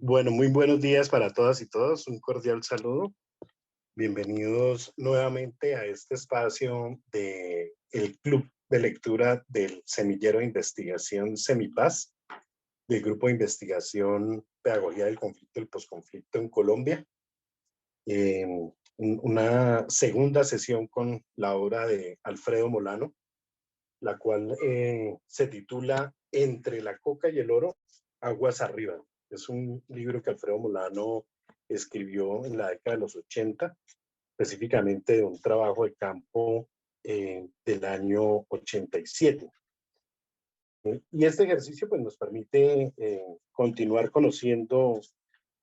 Bueno, muy buenos días para todas y todos. Un cordial saludo. Bienvenidos nuevamente a este espacio de el Club de Lectura del Semillero de Investigación Semipaz, del Grupo de Investigación Pedagogía del Conflicto y el Posconflicto en Colombia. Una segunda sesión con la obra de Alfredo Molano, la cual se titula Entre la coca y el oro, aguas arriba. Es un libro que Alfredo Molano escribió en la década de los 80, específicamente de un trabajo de campo del año 87. Y este ejercicio pues, nos permite continuar conociendo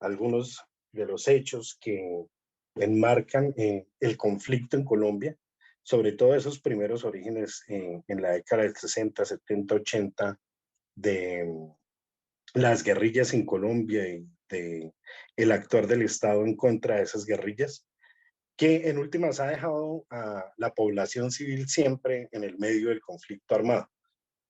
algunos de los hechos que enmarcan el conflicto en Colombia, sobre todo esos primeros orígenes en la década del 60, 70, 80, de las guerrillas en Colombia y de el actuar del Estado en contra de esas guerrillas, que en últimas ha dejado a la población civil siempre en el medio del conflicto armado.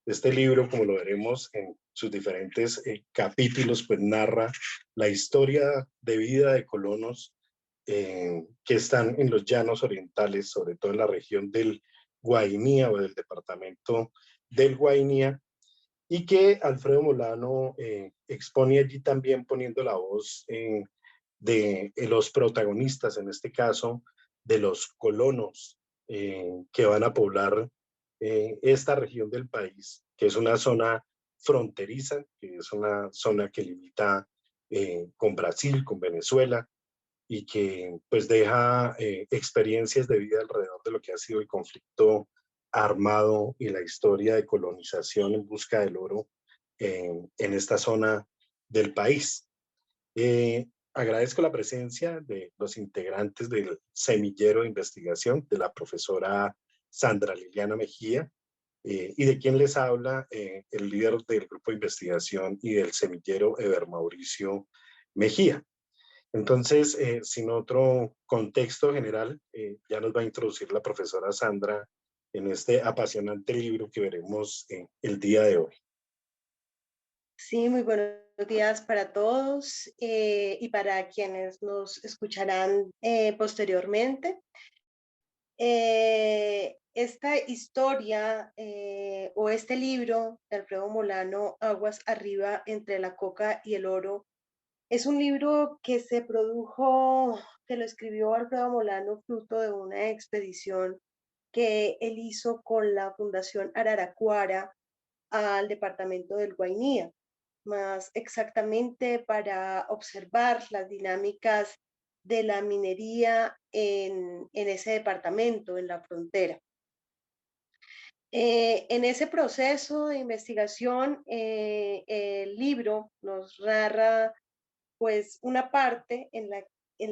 Este libro, como lo veremos en sus diferentes capítulos, pues narra la historia de vida de colonos que están en los llanos orientales, sobre todo en la región del Guainía o del departamento del Guainía, y que Alfredo Molano expone allí también poniendo la voz de los protagonistas, en este caso, de los colonos que van a poblar esta región del país, que es una zona fronteriza, que es una zona que limita con Brasil, con Venezuela, y que pues deja experiencias de vida alrededor de lo que ha sido el conflicto armado y la historia de colonización en busca del oro en esta zona del país. Agradezco la presencia de los integrantes del semillero de investigación, de la profesora Sandra Liliana Mejía, y de quien les habla el líder del grupo de investigación y del semillero, Eber Mauricio Mejía. Entonces, sin otro contexto general, ya nos va a introducir la profesora Sandra en este apasionante libro que veremos el día de hoy. Sí, muy buenos días para todos y para quienes nos escucharán posteriormente. Esta historia o este libro de Alfredo Molano, Aguas Arriba entre la coca y el oro, es un libro que se produjo, que lo escribió Alfredo Molano fruto de una expedición que él hizo con la Fundación Araraquara al departamento del Guainía, más exactamente para observar las dinámicas de la minería en ese departamento, en la frontera. En ese proceso de investigación, el libro nos narra pues una parte en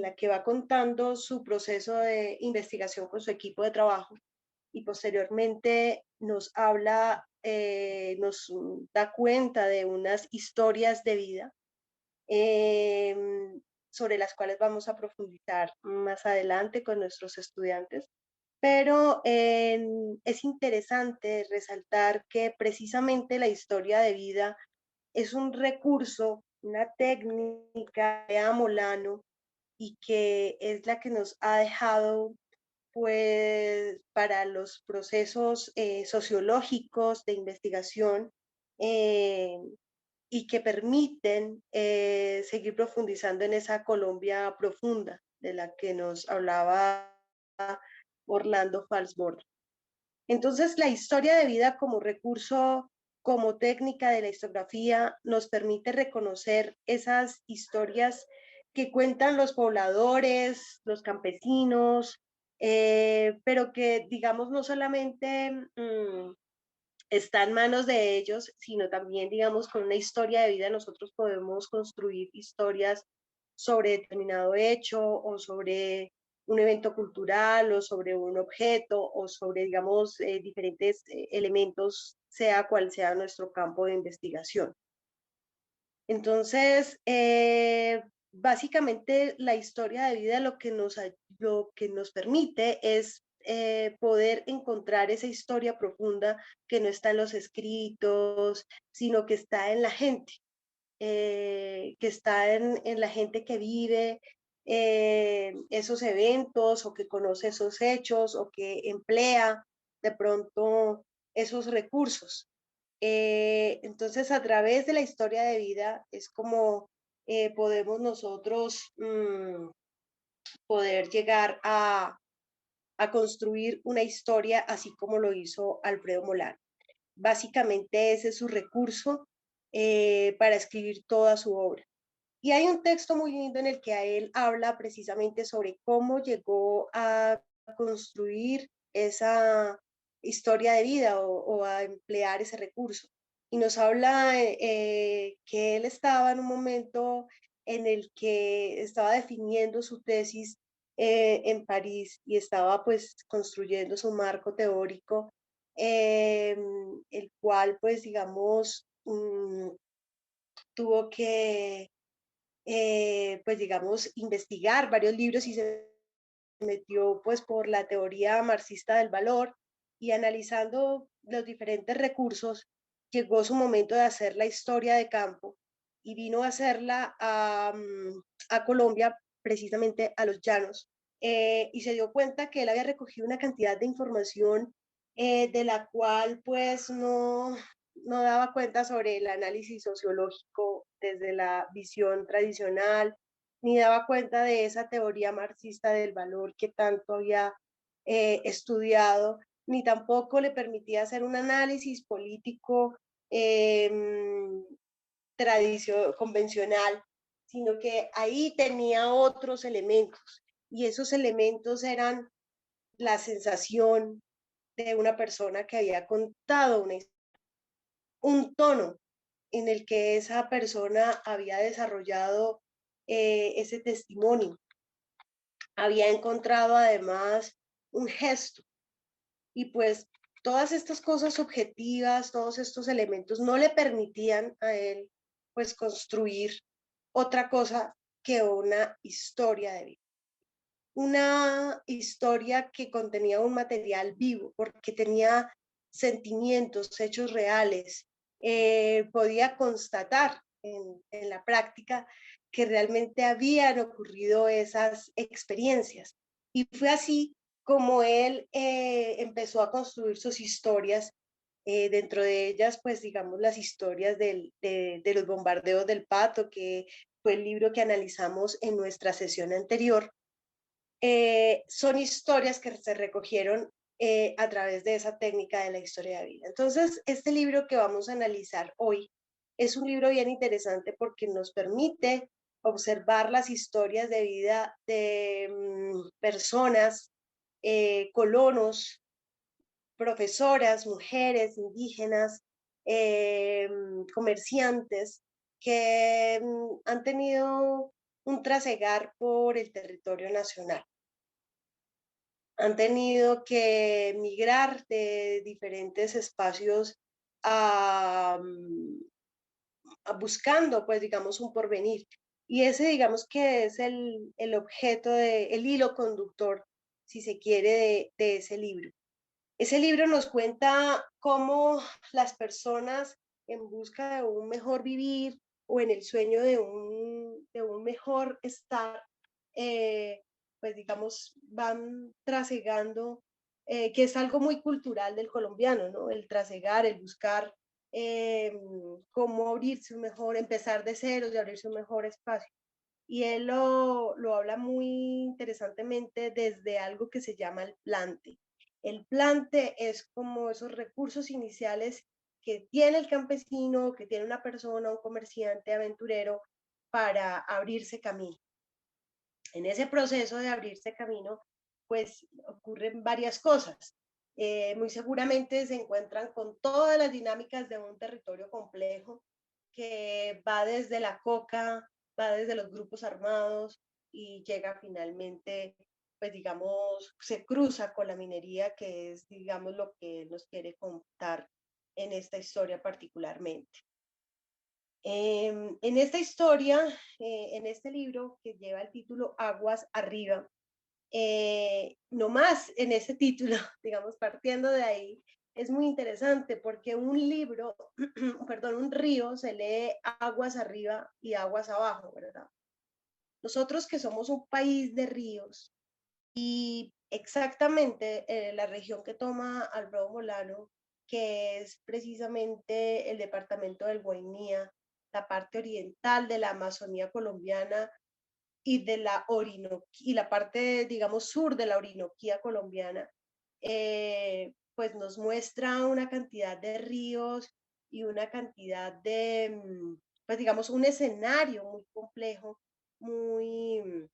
la que va contando su proceso de investigación con su equipo de trabajo y posteriormente nos habla, nos da cuenta de unas historias de vida eh, sobre las cuales vamos a profundizar más adelante con nuestros estudiantes. Pero es interesante resaltar que precisamente la historia de vida es un recurso, una técnica de Amolano y que es la que nos ha dejado pues para los procesos sociológicos de investigación eh, y que permiten seguir profundizando en esa Colombia profunda de la que nos hablaba Orlando Falsborg. Entonces, la historia de vida como recurso, como técnica de la historiografía, nos permite reconocer esas historias que cuentan los pobladores, los campesinos, pero que, digamos, no solamente está en manos de ellos, sino también, digamos, con una historia de vida nosotros podemos construir historias sobre determinado hecho o sobre un evento cultural o sobre un objeto o sobre, digamos, diferentes elementos, sea cual sea nuestro campo de investigación. Entonces, básicamente la historia de vida lo que nos permite es poder encontrar esa historia profunda que no está en los escritos, sino que está en la gente. que está en la gente que vive esos eventos o que conoce esos hechos o que emplea de pronto esos recursos. Entonces, a través de la historia de vida es como podemos nosotros poder llegar a construir una historia así como lo hizo Alfredo Molano. Básicamente ese es su recurso para escribir toda su obra. Y hay un texto muy lindo en el que a él habla precisamente sobre cómo llegó a construir esa historia de vida o a emplear ese recurso. Y nos habla que él estaba en un momento en el que estaba definiendo su tesis en París y estaba pues construyendo su marco teórico, el cual pues digamos tuvo que pues digamos, investigar varios libros y se metió pues por la teoría marxista del valor y analizando los diferentes recursos, llegó su momento de hacer la historia de campo y vino a hacerla a Colombia, precisamente a los llanos, y se dio cuenta que él había recogido una cantidad de información de la cual pues no daba cuenta sobre el análisis sociológico desde la visión tradicional, ni daba cuenta de esa teoría marxista del valor que tanto había estudiado, ni tampoco le permitía hacer un análisis político eh, convencional, sino que ahí tenía otros elementos y esos elementos eran la sensación de una persona que había contado un tono en el que esa persona había desarrollado ese testimonio. Había encontrado además un gesto y pues todas estas cosas objetivas, todos estos elementos no le permitían a él pues construir otra cosa que una historia de vida. Una historia que contenía un material vivo, porque tenía sentimientos, hechos reales, podía constatar en la práctica que realmente habían ocurrido esas experiencias. Y fue así como él empezó a construir sus historias, dentro de ellas, pues digamos, las historias de los bombardeos del Pato, que fue el libro que analizamos en nuestra sesión anterior. Son historias que se recogieron a través de esa técnica de la historia de vida. Entonces, este libro que vamos a analizar hoy es un libro bien interesante porque nos permite observar las historias de vida de personas, colonos, profesoras, mujeres, indígenas, comerciantes que han tenido un trasegar por el territorio nacional. Han tenido que migrar de diferentes espacios a, buscando, pues, digamos, un porvenir. Y ese, digamos, que es el objeto, el hilo conductor, si se quiere, de ese libro. Ese libro nos cuenta cómo las personas en busca de un mejor vivir o en el sueño de un mejor estar, eh, pues digamos, van trasegando, que es algo muy cultural del colombiano, ¿no? El trasegar, el buscar eh, cómo abrirse un mejor, empezar de cero y abrirse un mejor espacio. Y él lo habla muy interesantemente desde algo que se llama el plante. El plante es como esos recursos iniciales que tiene el campesino, que tiene una persona, un comerciante, aventurero, para abrirse camino. En ese proceso de abrirse camino, pues ocurren varias cosas. Muy seguramente se encuentran con todas las dinámicas de un territorio complejo que va desde la coca, va desde los grupos armados y llega finalmente, pues digamos, se cruza con la minería, que es, digamos, lo que nos quiere contar en esta historia particularmente. En esta historia, en este libro que lleva el título Aguas Arriba, no más en ese título, digamos, partiendo de ahí, es muy interesante porque un libro, perdón, un río se lee aguas arriba y aguas abajo, ¿verdad? Nosotros que somos un país de ríos y exactamente la región que toma Alfredo Molano, que es precisamente el departamento del Guainía, la parte oriental de la Amazonía colombiana y de la y la parte, digamos, sur de la Orinoquía colombiana, pues nos muestra una cantidad de ríos y una cantidad de, pues digamos, un escenario muy complejo, muy,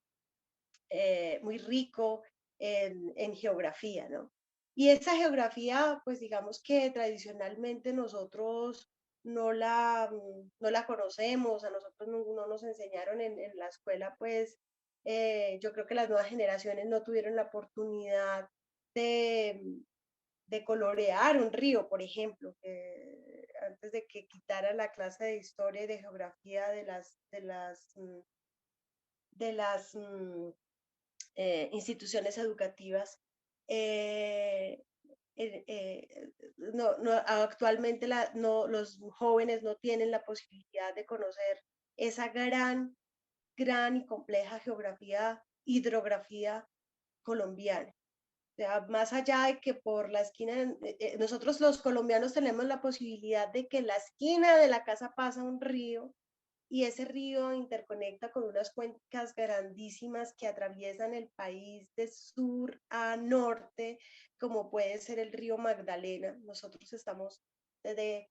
muy rico en geografía, ¿no? Y esa geografía, pues digamos que tradicionalmente nosotros no la conocemos, a nosotros no nos enseñaron en la escuela, pues yo creo que las nuevas generaciones no tuvieron la oportunidad de, de colorear un río, por ejemplo, antes de que quitara la clase de historia y de geografía de las instituciones educativas. Eh, Actualmente los jóvenes no tienen la posibilidad de conocer esa gran y compleja geografía, hidrografía colombiana. O sea, más allá de que por la esquina, nosotros los colombianos tenemos la posibilidad de que en la esquina de la casa pasa un río y ese río interconecta con unas cuencas grandísimas que atraviesan el país de sur a norte, como puede ser el río Magdalena. Nosotros estamos desde,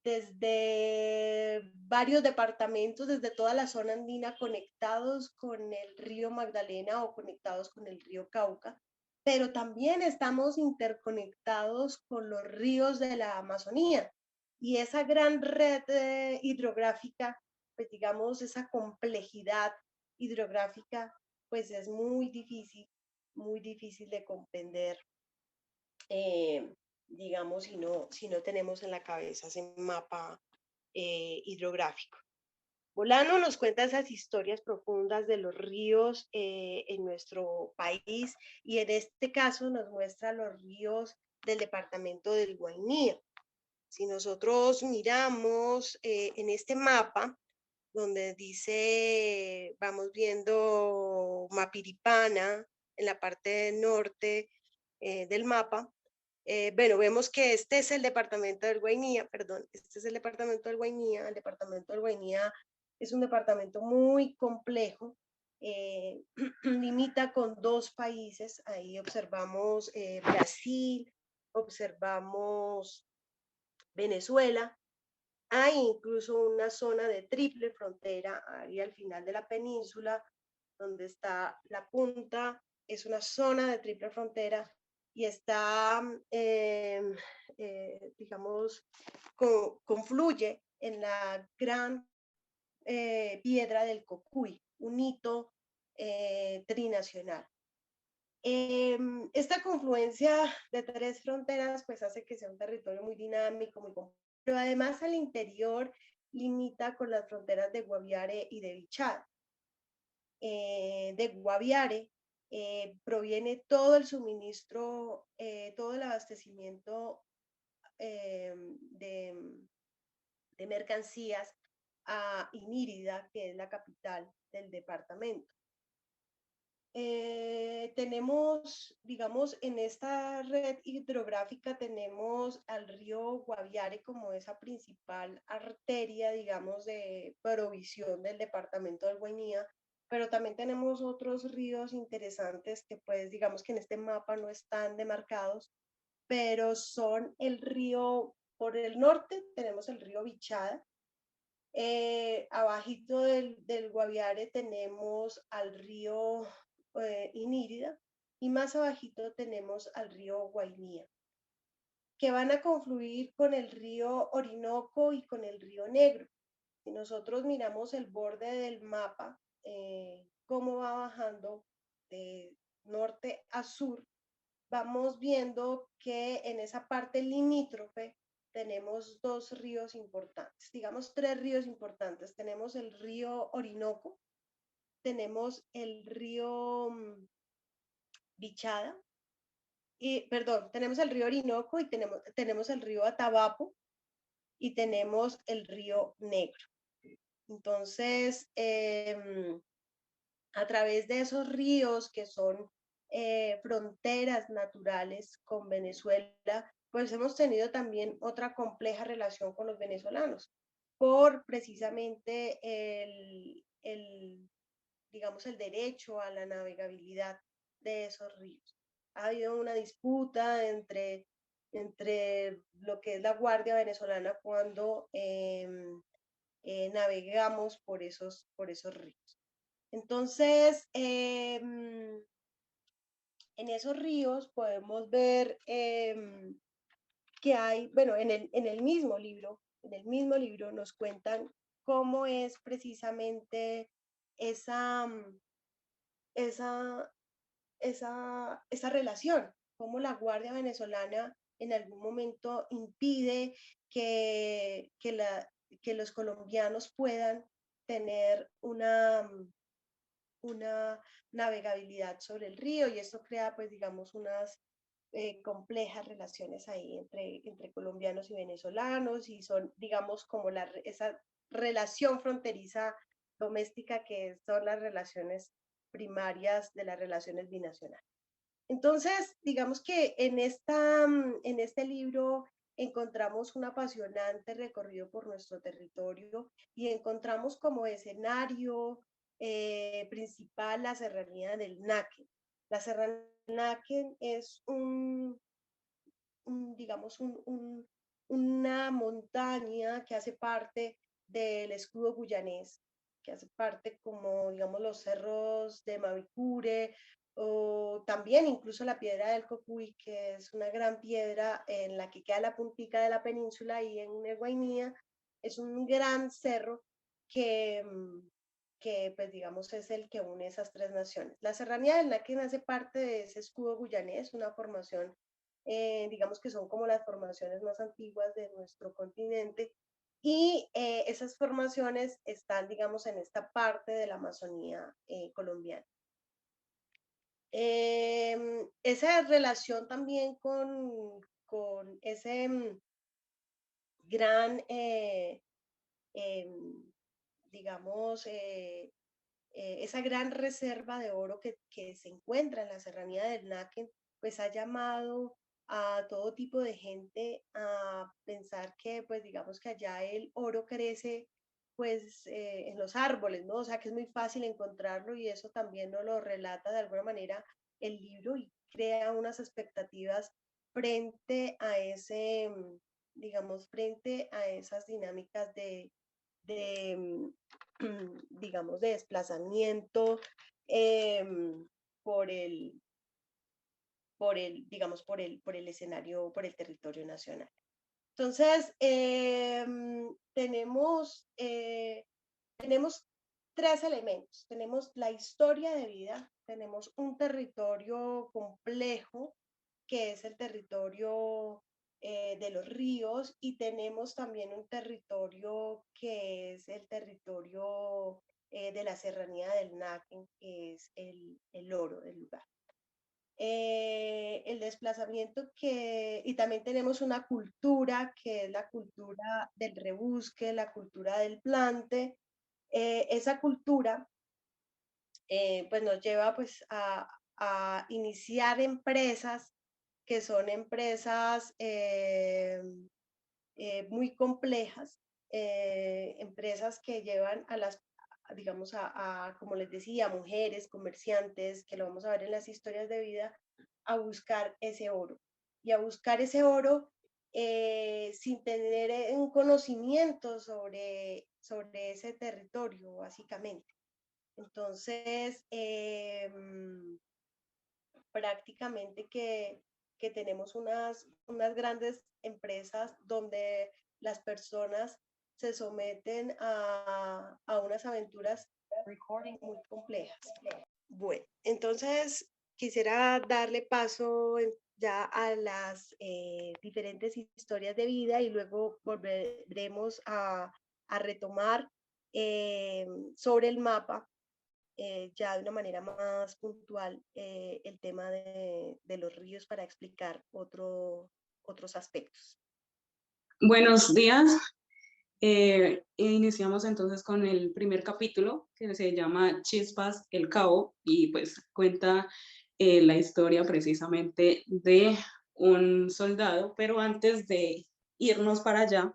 desde varios departamentos, desde toda la zona andina, conectados con el río Magdalena o conectados con el río Cauca, pero también estamos interconectados con los ríos de la Amazonía. Y esa gran red hidrográfica, pues digamos, esa complejidad hidrográfica, pues es muy difícil de comprender, eh, digamos, si no tenemos en la cabeza ese mapa hidrográfico. Bolano nos cuenta esas historias profundas de los ríos en nuestro país y en este caso nos muestra los ríos del departamento del Guainía. Si nosotros miramos en este mapa, donde dice, vamos viendo Mapiripana en la parte norte del mapa, bueno, vemos que este es el departamento del Guainía, perdón, este es el departamento del Guainía. El departamento del Guainía es un departamento muy complejo, limita con dos países, ahí observamos Brasil, observamos Venezuela, hay incluso una zona de triple frontera ahí al final de la península, donde está la punta, es una zona de triple frontera y está, digamos, confluye en la gran piedra del Cocuy, un hito trinacional. Esta confluencia de tres fronteras pues hace que sea un territorio muy dinámico, muy complejo, pero además al interior limita con las fronteras de Guaviare y de Bichada. De Guaviare proviene todo el suministro, todo el abastecimiento eh, de, de mercancías a Inírida, que es la capital del departamento. Tenemos, digamos, en esta red hidrográfica tenemos al río Guaviare como esa principal arteria, digamos, de provisión del departamento del Guainía, pero también tenemos otros ríos interesantes que pues digamos que en este mapa no están demarcados, pero son el río, por el norte tenemos el río Bichada, abajito del Guaviare tenemos al río Inírida y más abajito tenemos al río Guainía, que van a confluir con el río Orinoco y con el río Negro. Si nosotros miramos el borde del mapa, cómo va bajando de norte a sur, vamos viendo que en esa parte limítrofe tenemos dos ríos importantes, digamos tres ríos importantes. Tenemos el río Orinoco, tenemos el río Bichada perdón, tenemos el río Orinoco y tenemos el río Atabapo y tenemos el río Negro. Entonces, a través de esos ríos que son fronteras naturales con Venezuela, pues hemos tenido también otra compleja relación con los venezolanos por precisamente digamos, el derecho a la navegabilidad de esos ríos. Ha habido una disputa entre lo que es la Guardia Venezolana cuando navegamos por esos ríos. Entonces, en esos ríos podemos ver que hay, bueno, en el mismo libro nos cuentan cómo es precisamente esa, esa, esa relación, cómo la Guardia Venezolana en algún momento impide que los colombianos puedan tener una navegabilidad sobre el río y esto crea, pues, digamos, unas complejas relaciones ahí entre colombianos y venezolanos y son, digamos, como esa relación fronteriza doméstica que son las relaciones primarias de las relaciones binacionales. Entonces, digamos que en este libro encontramos un apasionante recorrido por nuestro territorio y encontramos como escenario principal la serranía del Naque. La serranía del Naque es digamos, una montaña que hace parte del escudo guyanés, que hace parte como, digamos, los cerros de Mavicure, o también incluso la piedra del Cocuy, que es una gran piedra en la que queda la puntica de la península y en Guainía, es un gran cerro que, pues digamos es el que une esas tres naciones. La serranía del Naquén hace parte de ese escudo guyanés, una formación digamos que son como las formaciones más antiguas de nuestro continente, y esas formaciones están, digamos, en esta parte de la Amazonía colombiana. Esa relación también con ese gran, digamos, esa gran reserva de oro que se encuentra en la serranía del Naquén, pues ha llamado a todo tipo de gente a pensar que, pues digamos que allá el oro crece pues en los árboles, ¿no? O sea que es muy fácil encontrarlo y eso también nos lo relata de alguna manera el libro y crea unas expectativas frente a ese, digamos, frente a esas dinámicas de digamos, de desplazamiento eh, por digamos, por el escenario, por el territorio nacional. Entonces, tenemos tres elementos. Tenemos la historia de vida, tenemos un territorio complejo, que es el territorio de los ríos, y tenemos también un territorio que es el territorio de la serranía del Naquén, que es el oro del lugar. El desplazamiento y también tenemos una cultura que es la cultura del rebusque, la cultura del plante. Esa cultura pues nos lleva pues a iniciar empresas que son empresas muy complejas, empresas que llevan a las, digamos, como les decía, mujeres, comerciantes, que lo vamos a ver en las historias de vida, a buscar ese oro. Y a buscar ese oro sin tener un conocimiento sobre ese territorio, básicamente. Entonces, prácticamente que tenemos unas grandes empresas donde las personas se someten a unas aventuras muy complejas. Bueno, entonces quisiera darle paso ya a las diferentes historias de vida y luego volveremos a retomar sobre el mapa ya de una manera más puntual el tema de los ríos para explicar otros aspectos. Buenos días. Iniciamos entonces con el primer capítulo que se llama Chispas el Cabo y pues cuenta la historia precisamente de un soldado, pero antes de irnos para allá,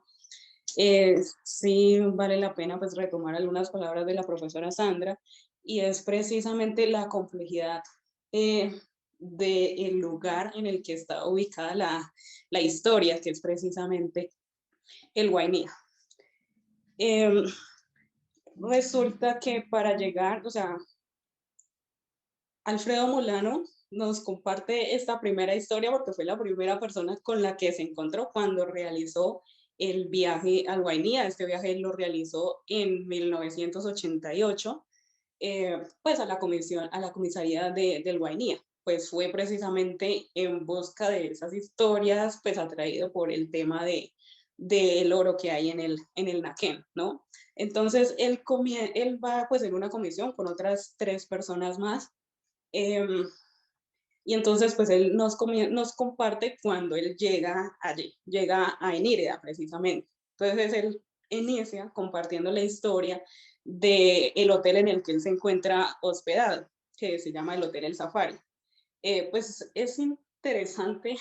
sí vale la pena pues retomar algunas palabras de la profesora Sandra y es precisamente la complejidad del lugar en el que está ubicada la historia, que es precisamente el Guainía. Resulta que para llegar, o sea, Alfredo Molano nos comparte esta primera historia porque fue la primera persona con la que se encontró cuando realizó el viaje al Guainía. Este viaje lo realizó en 1988, pues a la comisaría del Guainía. Pues fue precisamente en busca de esas historias, pues atraído por el tema del oro que hay en el Naquén, ¿no? Entonces él va pues en una comisión con otras 3 personas más. Y entonces, pues él nos comparte cuando él llega allí, llega a Enírida precisamente. Entonces él inicia compartiendo la historia del hotel en el que él se encuentra hospedado, que se llama el Hotel El Safari. Pues es interesante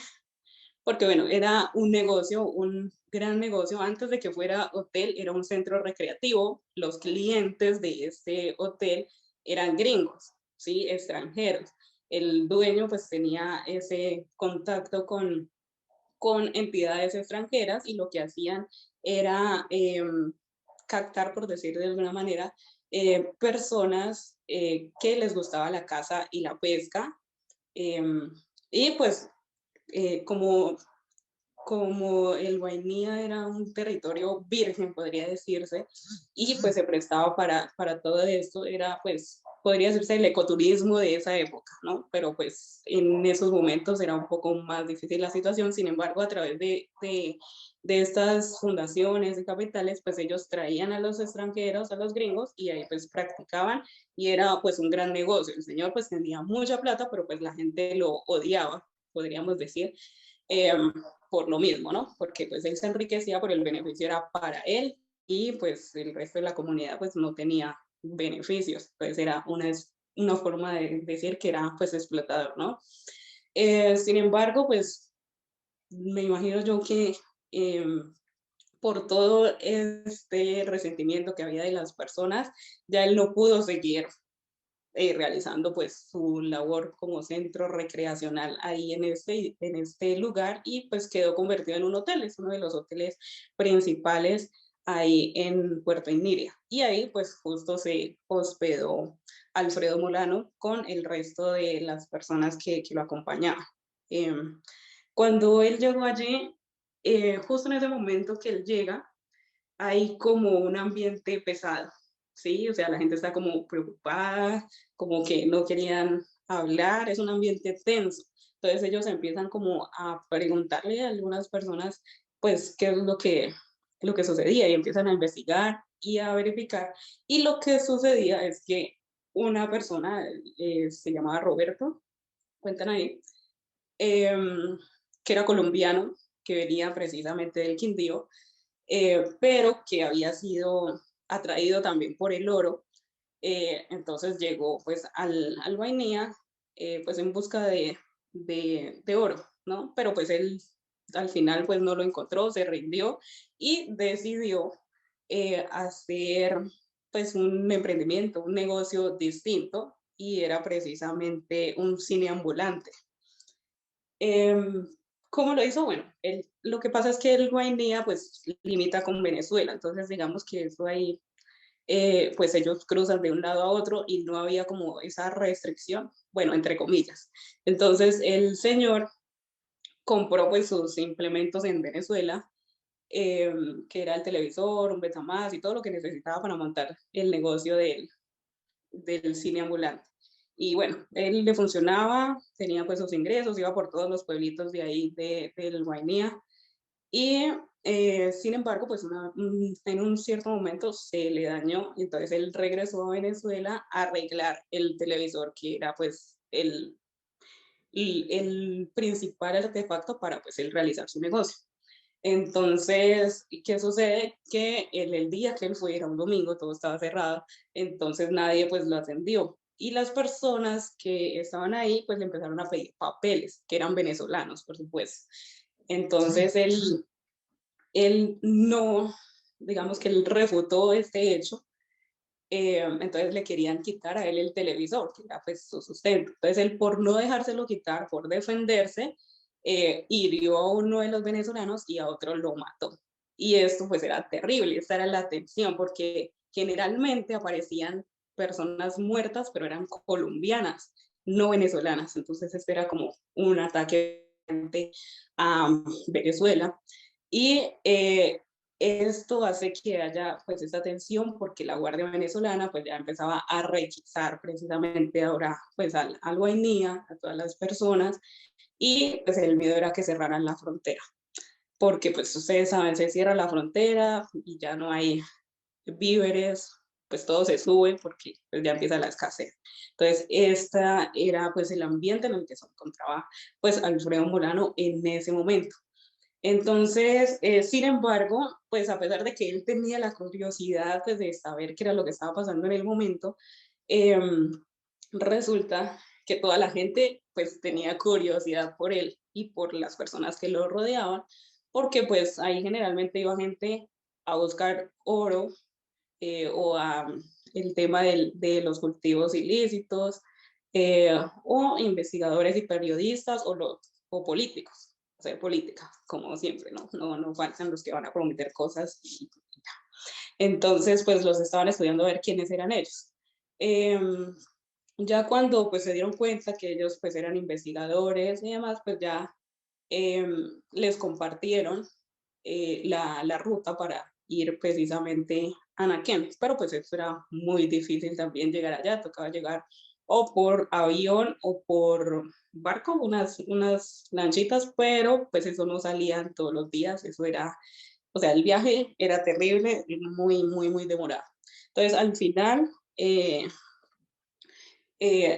porque, bueno, era un negocio, un gran negocio. Antes de que fuera hotel, era un centro recreativo. Los clientes de este hotel eran gringos, ¿sí? Extranjeros. El dueño pues tenía ese contacto con entidades extranjeras y lo que hacían era captar, por decir de alguna manera, personas que les gustaba la caza y la pesca. Y pues como el Guainía era un territorio virgen, podría decirse, y pues se prestaba para todo esto, era pues, podría decirse el ecoturismo de esa época, ¿no? Pero pues en esos momentos era un poco más difícil la situación, sin embargo, a través de estas fundaciones y capitales, pues ellos traían a los extranjeros, a los gringos, y ahí pues practicaban, y era pues un gran negocio. El señor pues tenía mucha plata, pero pues la gente lo odiaba, podríamos decir, por lo mismo, ¿no? Porque pues él se enriquecía, pero el beneficio era para él y pues el resto de la comunidad pues no tenía beneficios, pues era una forma de decir que era pues explotador, ¿no? Sin embargo, pues me imagino yo que por todo este resentimiento que había de las personas, ya él no pudo seguir realizando pues su labor como centro recreacional ahí en este lugar y pues quedó convertido en un hotel, es uno de los hoteles principales ahí en Puerto Inírida. Y ahí pues justo se hospedó Alfredo Molano con el resto de las personas que lo acompañaban. Cuando él llegó allí, justo en ese momento que él llega, hay como un ambiente pesado, ¿sí? O sea, la gente está como preocupada, como que no querían hablar, es un ambiente tenso. Entonces ellos empiezan como a preguntarle a algunas personas, pues, qué es lo que sucedía y empiezan a investigar y a verificar. Y lo que sucedía es que una persona, se llamaba Roberto, cuentan ahí, que era colombiano, que venía precisamente del Quindío, pero que había sido atraído también por el oro. Entonces llegó pues al Guainía pues en busca de oro, ¿no? Pero pues él al final pues no lo encontró, se rindió y decidió hacer pues un emprendimiento, un negocio distinto y era precisamente un cine ambulante. ¿Cómo lo hizo? Bueno, lo que pasa es que el Guainía pues limita con Venezuela, entonces digamos que eso ahí, pues ellos cruzan de un lado a otro y no había como esa restricción, bueno, entre comillas. Entonces el señor compró pues sus implementos en Venezuela, que era el televisor, un Betamax y todo lo que necesitaba para montar el negocio del cine ambulante. Y bueno, él le funcionaba, tenía pues sus ingresos, iba por todos los pueblitos de ahí del Guainía. Y sin embargo, pues en un cierto momento se le dañó, entonces él regresó a Venezuela a arreglar el televisor, que era pues el principal artefacto para pues él realizar su negocio. Entonces, ¿qué sucede? Que el día que él fue, era un domingo, todo estaba cerrado, entonces nadie pues lo atendió. Y las personas que estaban ahí pues le empezaron a pedir papeles, que eran venezolanos, por supuesto. Entonces él no, digamos que él refutó este hecho, entonces le querían quitar a él el televisor, que era pues su sustento. Entonces él, por no dejárselo quitar, por defenderse, hirió a uno de los venezolanos y a otro lo mató. Y esto pues era terrible, esta era la atención, porque generalmente aparecían personas muertas, pero eran colombianas, no venezolanas. Entonces este era como un ataque a Venezuela. Y esto hace que haya pues esta tensión, porque la Guardia Venezolana pues ya empezaba a requisar precisamente ahora pues al Guainía, a todas las personas, y pues el miedo era que cerraran la frontera, porque pues ustedes saben, se cierra la frontera y ya no hay víveres, pues todo se sube porque pues ya empieza la escasez. Entonces, esta era pues el ambiente en el que se encontraba pues Alfredo Molano en ese momento. Entonces, sin embargo, pues a pesar de que él tenía la curiosidad pues, de saber qué era lo que estaba pasando en el momento, resulta que toda la gente pues tenía curiosidad por él y por las personas que lo rodeaban, porque pues ahí generalmente iba gente a buscar oro, o a el tema de los cultivos ilícitos, o investigadores y periodistas o políticos, hacer política, como siempre, ¿no? No faltan los que van a prometer cosas y ya. Entonces, pues los estaban estudiando a ver quiénes eran ellos. Ya cuando pues se dieron cuenta que ellos pues eran investigadores y demás, pues ya les compartieron la ruta para ir precisamente a Anaquén, pero pues eso era muy difícil también llegar allá, tocaba llegar o por avión o por barco, unas lanchitas, pero pues eso no salían todos los días, eso era, o sea, el viaje era terrible, muy demorado. Entonces al final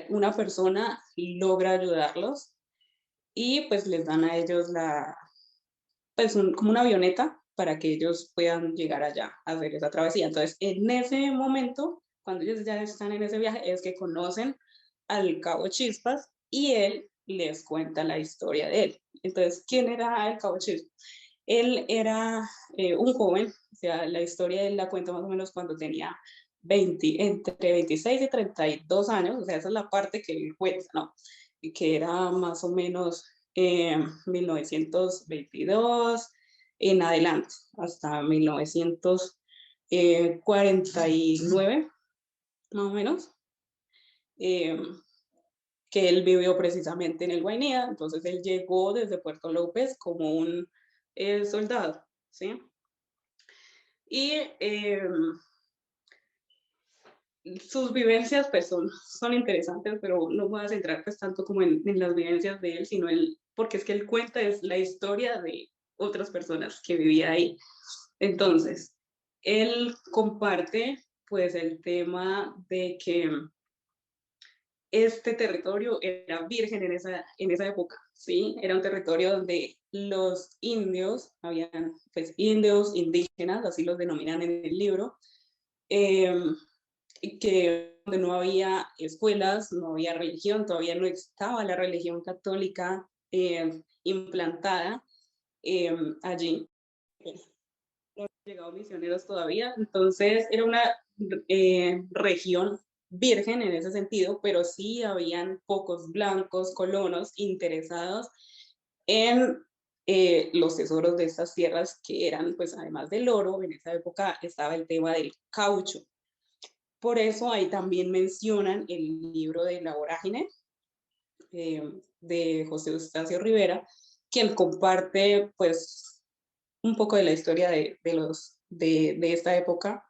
una persona logra ayudarlos y pues les dan a ellos pues como una avioneta para que ellos puedan llegar allá a hacer esa travesía. Entonces, en ese momento, cuando ellos ya están en ese viaje, es que conocen al Cabo Chispas y él les cuenta la historia de él. Entonces, ¿quién era el Cabo Chispas? Él era un joven, o sea, la historia él la cuenta más o menos cuando tenía entre 26 y 32 años, o sea, esa es la parte que él cuenta, ¿no? Y que era más o menos 1922 en adelante, hasta 1949, más o menos, que él vivió precisamente en el Guainía. Entonces él llegó desde Puerto López como un soldado, ¿sí? Y sus vivencias pues son interesantes, pero no voy a centrar pues tanto como en las vivencias de él, sino porque es que él cuenta es la historia de otras personas que vivían ahí. Entonces, él comparte pues el tema de que este territorio era virgen en esa época, ¿sí? Era un territorio donde los indios, habían pues indios, indígenas, así los denominan en el libro, que donde no había escuelas, no había religión, todavía no estaba la religión católica implantada allí. No han llegado misioneros todavía, entonces era una región virgen en ese sentido, pero sí habían pocos blancos, colonos interesados en los tesoros de estas tierras que eran, pues además del oro, en esa época estaba el tema del caucho. Por eso ahí también mencionan el libro de La Vorágine, de José Eustacio Rivera, quien comparte pues un poco de la historia de esta época,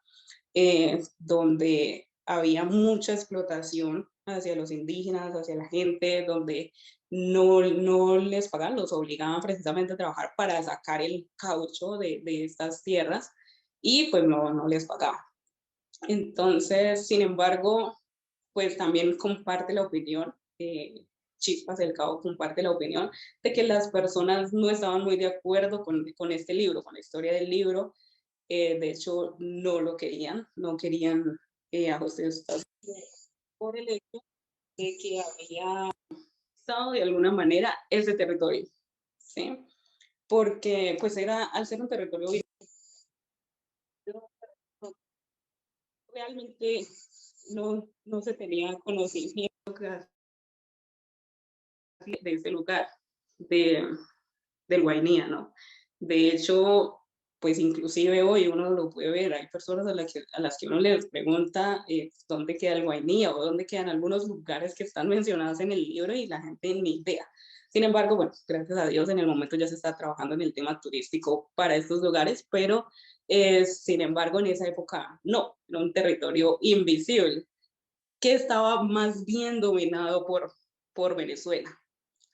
donde había mucha explotación hacia los indígenas, hacia la gente, donde no les pagaban, los obligaban precisamente a trabajar para sacar el caucho de estas tierras y pues no les pagaban. Entonces, sin embargo, pues también comparte la opinión, Chispas del Cabo comparte la opinión de que las personas no estaban muy de acuerdo con este libro, con la historia del libro. De hecho, no lo querían, no querían a José Eustacio por el hecho de que había estado de alguna manera ese territorio, ¿sí? Porque pues era, al ser un territorio realmente no se tenía conocimiento de ese lugar, del Guainía, ¿no? De hecho, pues inclusive hoy uno lo puede ver, hay personas a las que uno les pregunta dónde queda el Guainía o dónde quedan algunos lugares que están mencionados en el libro y la gente ni idea. Sin embargo, bueno, gracias a Dios en el momento ya se está trabajando en el tema turístico para estos lugares, pero sin embargo en esa época no, era un territorio invisible que estaba más bien dominado por Venezuela.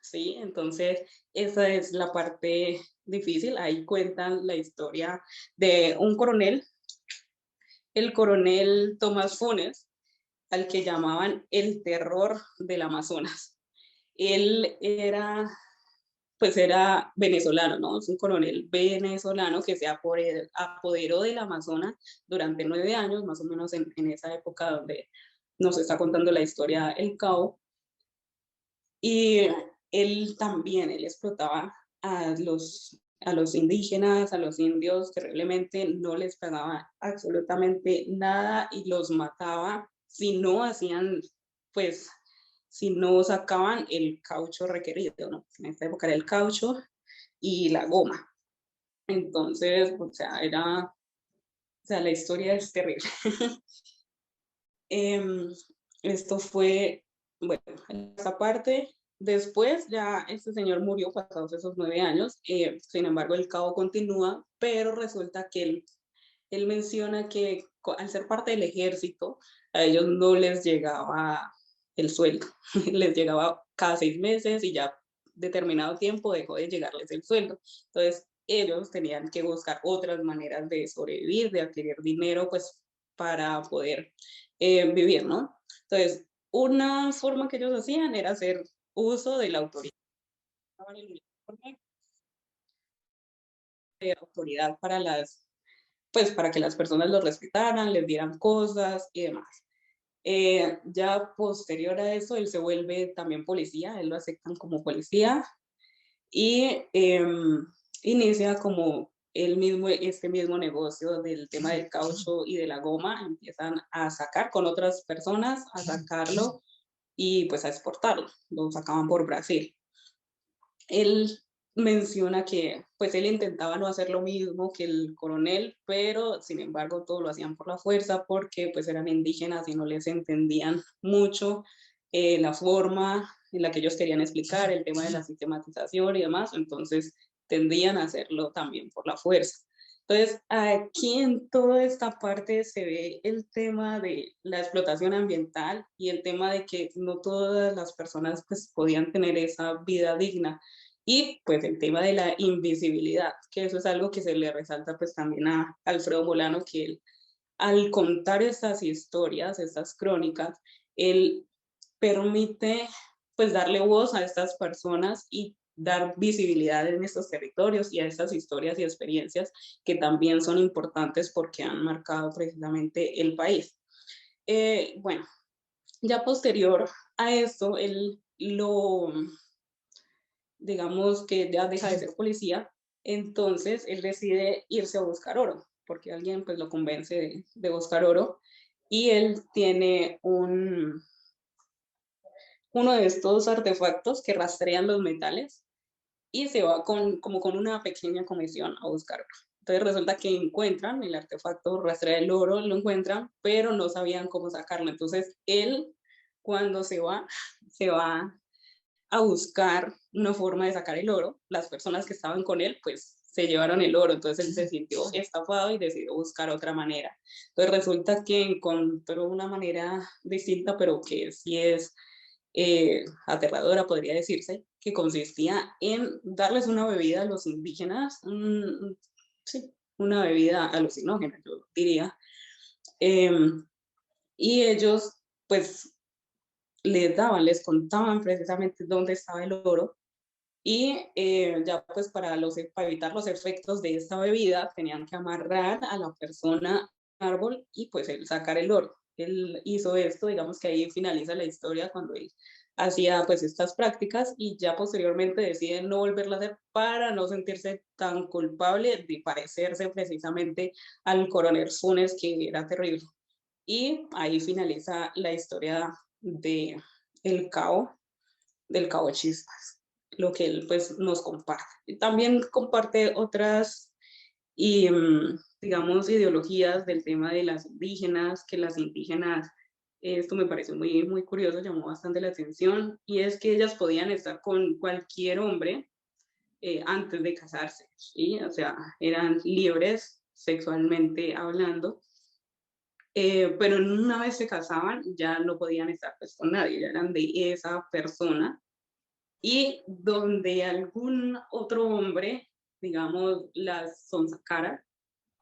¿Sí? Entonces, esa es la parte difícil. Ahí cuentan la historia de un coronel, el coronel Tomás Funes, al que llamaban el terror del Amazonas. Él era venezolano, ¿no? Es un coronel venezolano que se apoderó del Amazonas durante 9 años, más o menos en esa época donde nos está contando la historia El Cabo. Y él explotaba a los indígenas, a los indios, terriblemente, no les pagaba absolutamente nada y los mataba si no hacían, pues, si no sacaban el caucho requerido, ¿no? En esta época era el caucho y la goma. Entonces, o sea, la historia es terrible. Esto fue, bueno, esta parte. Después ya este señor murió pasados esos 9 años, sin embargo el cabo continúa, pero resulta que él menciona que al ser parte del ejército, a ellos no les llegaba el sueldo, les llegaba cada 6 meses y ya determinado tiempo dejó de llegarles el sueldo. Entonces ellos tenían que buscar otras maneras de sobrevivir, de adquirir dinero, pues para poder vivir, ¿no? Entonces, una forma que ellos hacían era hacer uso de la autoridad. De autoridad pues para que las personas los respetaran, les dieran cosas y demás. Ya posterior a eso, él se vuelve también policía, él lo aceptan como policía y inicia como este mismo negocio del tema del caucho y de la goma, empiezan a sacar con otras personas, a sacarlo y pues a exportarlo, lo sacaban por Brasil. Él menciona que pues él intentaba no hacer lo mismo que el coronel, pero sin embargo todo lo hacían por la fuerza porque pues eran indígenas y no les entendían mucho la forma en la que ellos querían explicar el tema de la sistematización y demás, entonces tendían a hacerlo también por la fuerza. Entonces, aquí en toda esta parte se ve el tema de la explotación ambiental y el tema de que no todas las personas pues, podían tener esa vida digna. Y pues el tema de la invisibilidad, que eso es algo que se le resalta pues también a Alfredo Molano, que él, al contar estas historias, estas crónicas, él permite pues darle voz a estas personas y dar visibilidad en estos territorios y a estas historias y experiencias que también son importantes porque han marcado precisamente el país. Bueno, ya posterior a esto, él digamos que ya deja de ser policía, entonces él decide irse a buscar oro, porque alguien pues lo convence de buscar oro, y él tiene uno de estos artefactos que rastrean los metales y se va como con una pequeña comisión a buscar oro. Entonces resulta que encuentran el artefacto, rastrea el oro, lo encuentran, pero no sabían cómo sacarlo. Entonces él, cuando se va a buscar una forma de sacar el oro, las personas que estaban con él, pues se llevaron el oro, entonces él se sintió estafado y decidió buscar otra manera. Entonces resulta que encontró una manera distinta, pero que sí es aterradora, podría decirse, que consistía en darles una bebida a los indígenas, sí, una bebida alucinógena, yo diría, y ellos pues les contaban precisamente dónde estaba el oro y ya pues para evitar los efectos de esta bebida tenían que amarrar a la persona al árbol y pues él sacar el oro. Él hizo esto, digamos que ahí finaliza la historia cuando él hacía pues estas prácticas y ya posteriormente decide no volverla a hacer para no sentirse tan culpable de parecerse precisamente al coronel Funes, que era terrible. Y ahí finaliza la historia de el cabo, del cabo Chispas, lo que él pues nos comparte. Y también comparte otras, y, digamos, ideologías del tema de las indígenas, que las indígenas, esto me pareció muy, muy curioso, llamó bastante la atención, y es que ellas podían estar con cualquier hombre antes de casarse, ¿sí? O sea, eran libres sexualmente hablando, pero una vez se casaban ya no podían estar pues, con nadie, ya eran de esa persona. Y donde algún otro hombre, digamos, las sonsacara,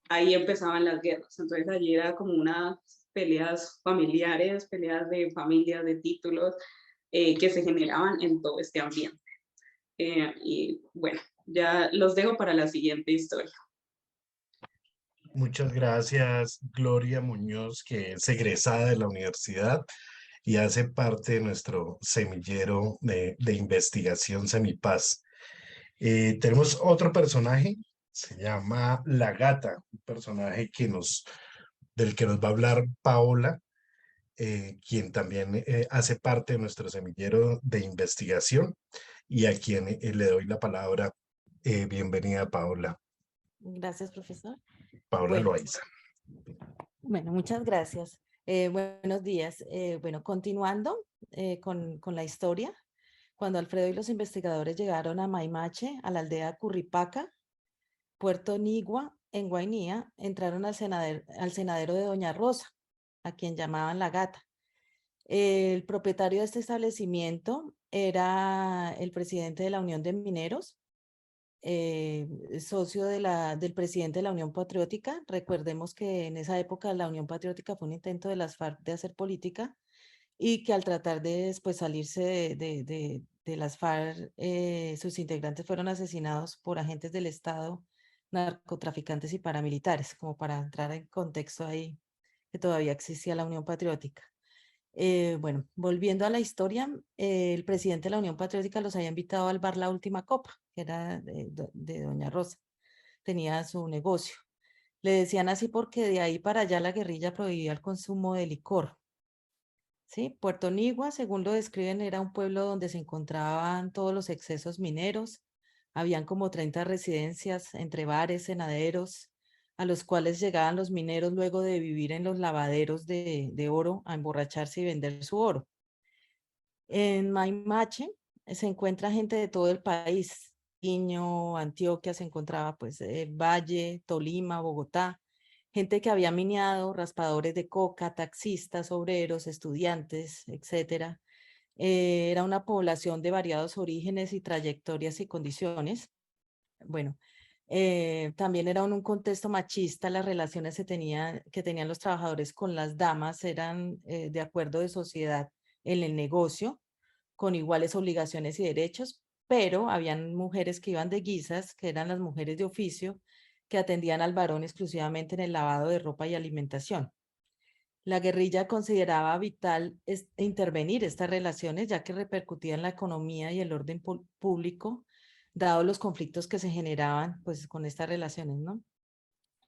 ahí empezaban las guerras. Entonces allí era como unas peleas familiares, peleas de familias, de títulos, que se generaban en todo este ambiente. Y bueno, ya los dejo para la siguiente historia. Muchas gracias, Gloria Muñoz, que es egresada de la universidad y hace parte de nuestro semillero de investigación Semipaz. Tenemos otro personaje, se llama La Gata, un personaje del que nos va a hablar Paola, quien también hace parte de nuestro semillero de investigación y a quien le doy la palabra. Bienvenida, Paola. Gracias, profesor. Paola Loaiza. Bueno, muchas gracias. Buenos días. Bueno, continuando con la historia, cuando Alfredo y los investigadores llegaron a Maimache, a la aldea Curripaca, Puerto Nigua, en Guainía, entraron al cenadero de Doña Rosa, a quien llamaban La Gata. El propietario de este establecimiento era el presidente de la Unión de Mineros, socio del presidente de la Unión Patriótica. Recordemos que en esa época la Unión Patriótica fue un intento de las FARC de hacer política y que al tratar de después salirse de las FARC, sus integrantes fueron asesinados por agentes del Estado, narcotraficantes y paramilitares, como para entrar en contexto ahí que todavía existía la Unión Patriótica. Bueno, volviendo a la historia, el presidente de la Unión Patriótica los había invitado al bar La Última Copa, que era de Doña Rosa. Tenía su negocio. Le decían así porque de ahí para allá la guerrilla prohibía el consumo de licor. ¿Sí? Puerto Nigua, según lo describen, era un pueblo donde se encontraban todos los excesos mineros. Habían como 30 residencias entre bares, cenaderos, a los cuales llegaban los mineros luego de vivir en los lavaderos de oro a emborracharse y vender su oro. En Maimache se encuentra gente de todo el país. Iño, Antioquia, se encontraba pues Valle, Tolima, Bogotá, gente que había mineado, raspadores de coca, taxistas, obreros, estudiantes, etcétera. Era una población de variados orígenes y trayectorias y condiciones. Bueno, también era un contexto machista, las relaciones que tenían los trabajadores con las damas eran de acuerdo de sociedad en el negocio, con iguales obligaciones y derechos, pero habían mujeres que iban de guisas, que eran las mujeres de oficio, que atendían al varón exclusivamente en el lavado de ropa y alimentación. La guerrilla consideraba vital intervenir estas relaciones, ya que repercutían en la economía y el orden público, dado los conflictos que se generaban pues, con estas relaciones, ¿no?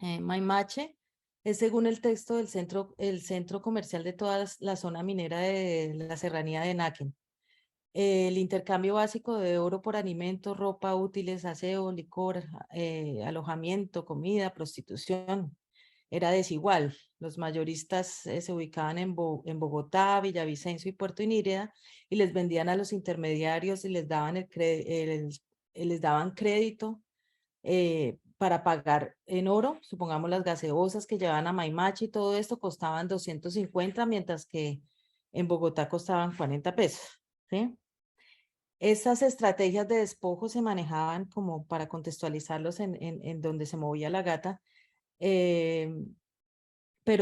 Maimache es, según el texto, el centro comercial de toda la zona minera de la serranía de Naquén. El intercambio básico de oro por alimentos, ropa, útiles, aseo, licor, alojamiento, comida, prostitución, era desigual. Los mayoristas se ubicaban en Bogotá, Villavicencio y Puerto Inírida y les vendían a los intermediarios y les daban, les daban crédito para pagar en oro. Supongamos las gaseosas que llevaban a Maimache y todo esto costaban 250, mientras que en Bogotá costaban 40 pesos. ¿sí? Estas estrategias de despojo se manejaban, como para contextualizarlos, en donde se movía la gata, pero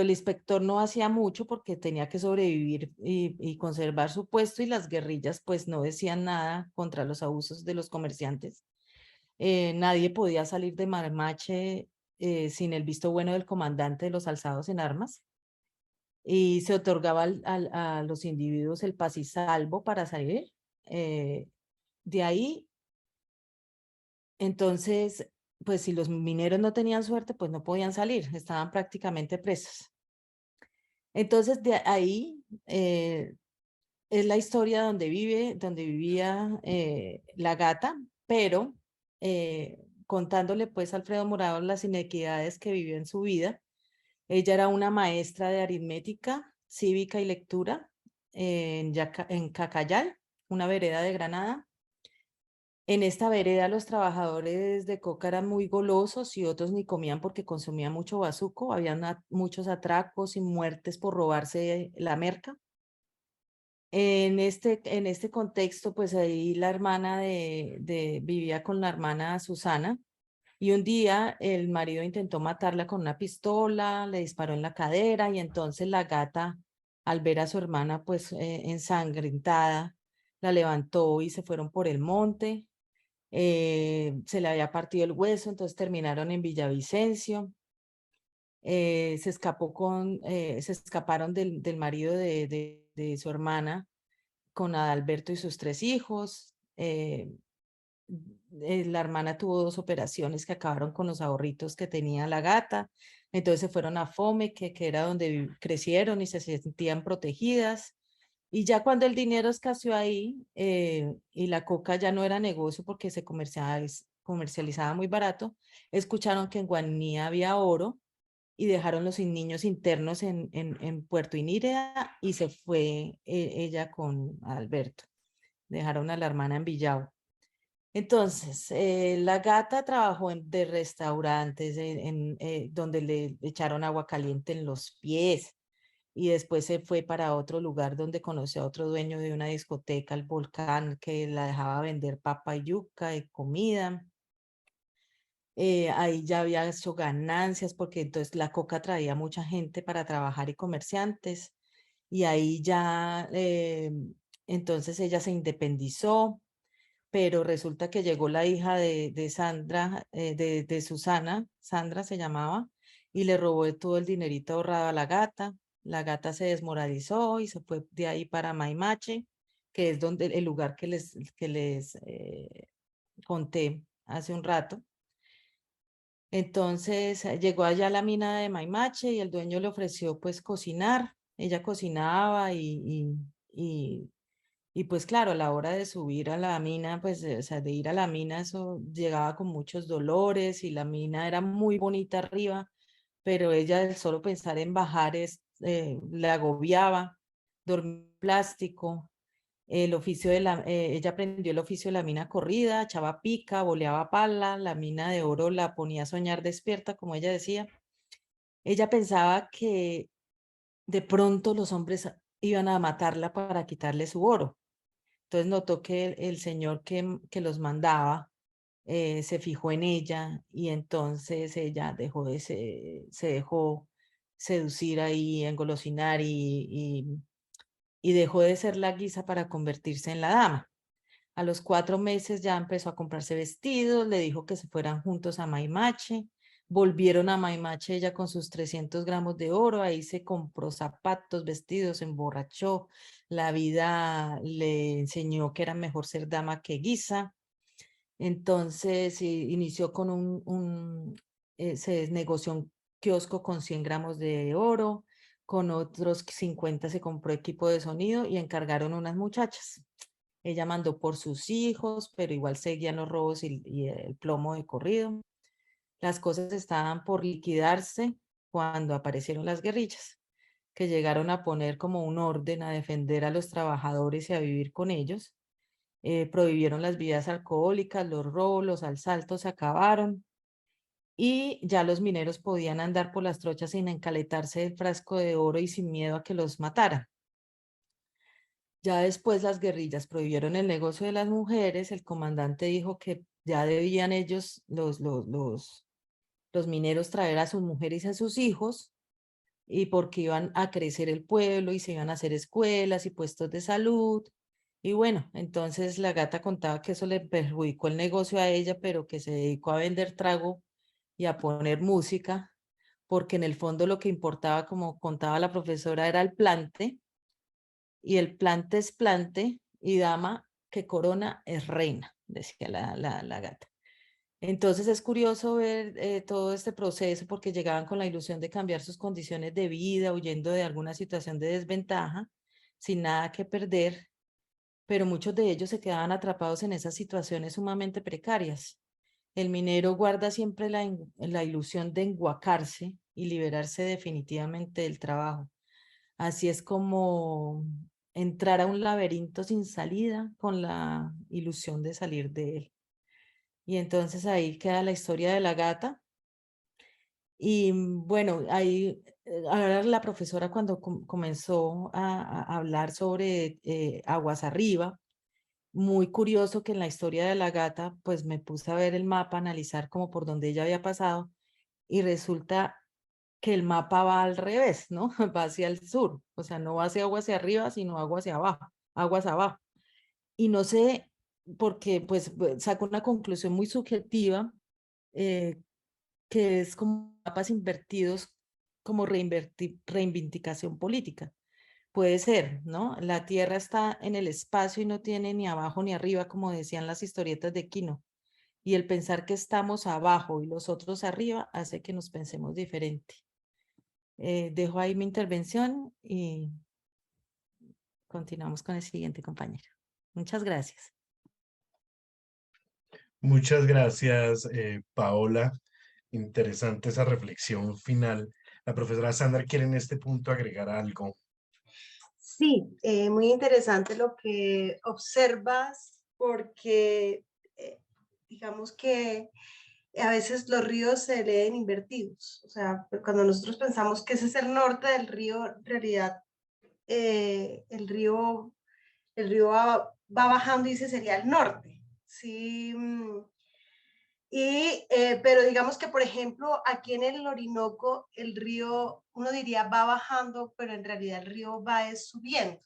el inspector no hacía mucho porque tenía que sobrevivir y conservar su puesto, y las guerrillas pues no decían nada contra los abusos de los comerciantes. Nadie podía salir de Marmache sin el visto bueno del comandante de los alzados en armas, y se otorgaba a los individuos el paz y salvo para salir. De ahí, entonces, pues si los mineros no tenían suerte, pues no podían salir, estaban prácticamente presos. Entonces, de ahí es la historia donde vivía la gata, pero contándole pues a Alfredo Morado las inequidades que vivió en su vida. Ella era una maestra de aritmética, cívica y lectura en Cacayal, una vereda de Granada. En esta vereda los trabajadores de coca eran muy golosos y otros ni comían porque consumían mucho bazuco. Había muchos atracos y muertes por robarse la merca. En este contexto, pues ahí la hermana vivía con la hermana Susana, y un día el marido intentó matarla con una pistola, le disparó en la cadera, y entonces la gata, al ver a su hermana pues ensangrentada, la levantó y se fueron por el monte. Se le había partido el hueso, entonces terminaron en Villavicencio. Se escaparon del marido de su hermana con Adalberto y sus 3 hijos. La hermana tuvo 2 operaciones que acabaron con los ahorritos que tenía la gata. Entonces se fueron a Fome, que era donde crecieron y se sentían protegidas. Y ya cuando el dinero escaseó ahí, y la coca ya no era negocio porque se comercializaba muy barato, escucharon que en Guaní había oro y dejaron los niños internos en Puerto Inírida, y se fue ella con Alberto. Dejaron a la hermana en Villavo. Entonces, la gata trabajó de restaurantes, donde le echaron agua caliente en los pies, y después se fue para otro lugar donde conoció a otro dueño de una discoteca, el Volcán, que la dejaba vender papa y yuca y comida. Ahí ya había hecho ganancias porque entonces la coca traía mucha gente para trabajar y comerciantes, y ahí ya, entonces ella se independizó, pero resulta que llegó la hija de Sandra, de Susana, Sandra se llamaba, y le robó todo el dinerito ahorrado a la gata. La gata se desmoralizó y se fue de ahí para Maimache, que es donde el lugar que les conté hace un rato. Entonces llegó allá a la mina de Maimache y el dueño le ofreció pues cocinar. Ella cocinaba y pues claro, a la hora de subir a la mina, pues, o sea, de ir a la mina, eso llegaba con muchos dolores, y la mina era muy bonita arriba, pero ella, el solo pensar en bajar le agobiaba. Dormía en plástico. Ella aprendió el oficio de la mina corrida, echaba pica, boleaba pala, la mina de oro la ponía a soñar despierta, como ella decía. Ella pensaba que de pronto los hombres iban a matarla para quitarle su oro. Entonces notó que el señor que los mandaba se fijó en ella, y entonces ella se dejó seducir ahí, engolosinar, y dejó de ser la guisa para convertirse en la dama. A los 4 meses ya empezó a comprarse vestidos, le dijo que se fueran juntos a Maimache. Volvieron a Maimache ella con sus 300 gramos de oro, ahí se compró zapatos, vestidos, se emborrachó. La vida le enseñó que era mejor ser dama que guisa. Entonces inició con se negoció un kiosco con 100 gramos de oro, con otros 50 se compró equipo de sonido y encargaron unas muchachas. Ella mandó por sus hijos, pero igual seguían los robos y el plomo de corrido. Las cosas estaban por liquidarse cuando aparecieron las guerrillas, que llegaron a poner como un orden, a defender a los trabajadores y a vivir con ellos. Prohibieron las bebidas alcohólicas, los robos, los asaltos se acabaron, y ya los mineros podían andar por las trochas sin encaletarse del frasco de oro y sin miedo a que los mataran. Ya después las guerrillas prohibieron el negocio de las mujeres, el comandante dijo que ya debían ellos, los mineros, traer a sus mujeres y a sus hijos, y porque iban a crecer el pueblo y se iban a hacer escuelas y puestos de salud. Y bueno, entonces la gata contaba que eso le perjudicó el negocio a ella, pero que se dedicó a vender trago y a poner música, porque en el fondo lo que importaba, como contaba la profesora, era el plante, y el plante es plante, y dama que corona es reina, decía la gata. Entonces es curioso ver todo este proceso, porque llegaban con la ilusión de cambiar sus condiciones de vida, huyendo de alguna situación de desventaja, sin nada que perder, pero muchos de ellos se quedaban atrapados en esas situaciones sumamente precarias. El minero guarda siempre la ilusión de enguacarse y liberarse definitivamente del trabajo. Así es como entrar a un laberinto sin salida con la ilusión de salir de él. Y entonces ahí queda la historia de la gata. Y bueno, ahí ahora la profesora cuando comenzó a hablar sobre aguas arriba, muy curioso que en la historia de la gata, pues me puse a ver el mapa, analizar como por donde ella había pasado, y resulta que el mapa va al revés, ¿no? Va hacia el sur, o sea, no va hacia agua hacia arriba, sino agua hacia abajo, aguas abajo. Y no sé, porque pues saco una conclusión muy subjetiva, eh, que es como mapas invertidos, como reivindicación política. Puede ser, ¿no? La Tierra está en el espacio y no tiene ni abajo ni arriba, como decían las historietas de Quino. Y el pensar que estamos abajo y los otros arriba hace que nos pensemos diferente. Dejo ahí mi intervención y continuamos con el siguiente compañero. Muchas gracias. Muchas gracias, Paola. Interesante esa reflexión final. La profesora Sandra quiere en este punto agregar algo. Sí, muy interesante lo que observas porque digamos que a veces los ríos se leen invertidos. O sea, cuando nosotros pensamos que ese es el norte del río, en realidad el río va bajando y ese sería el norte. Sí, pero digamos que, por ejemplo, aquí en el Orinoco, el río, uno diría va bajando, pero en realidad el río va subiendo,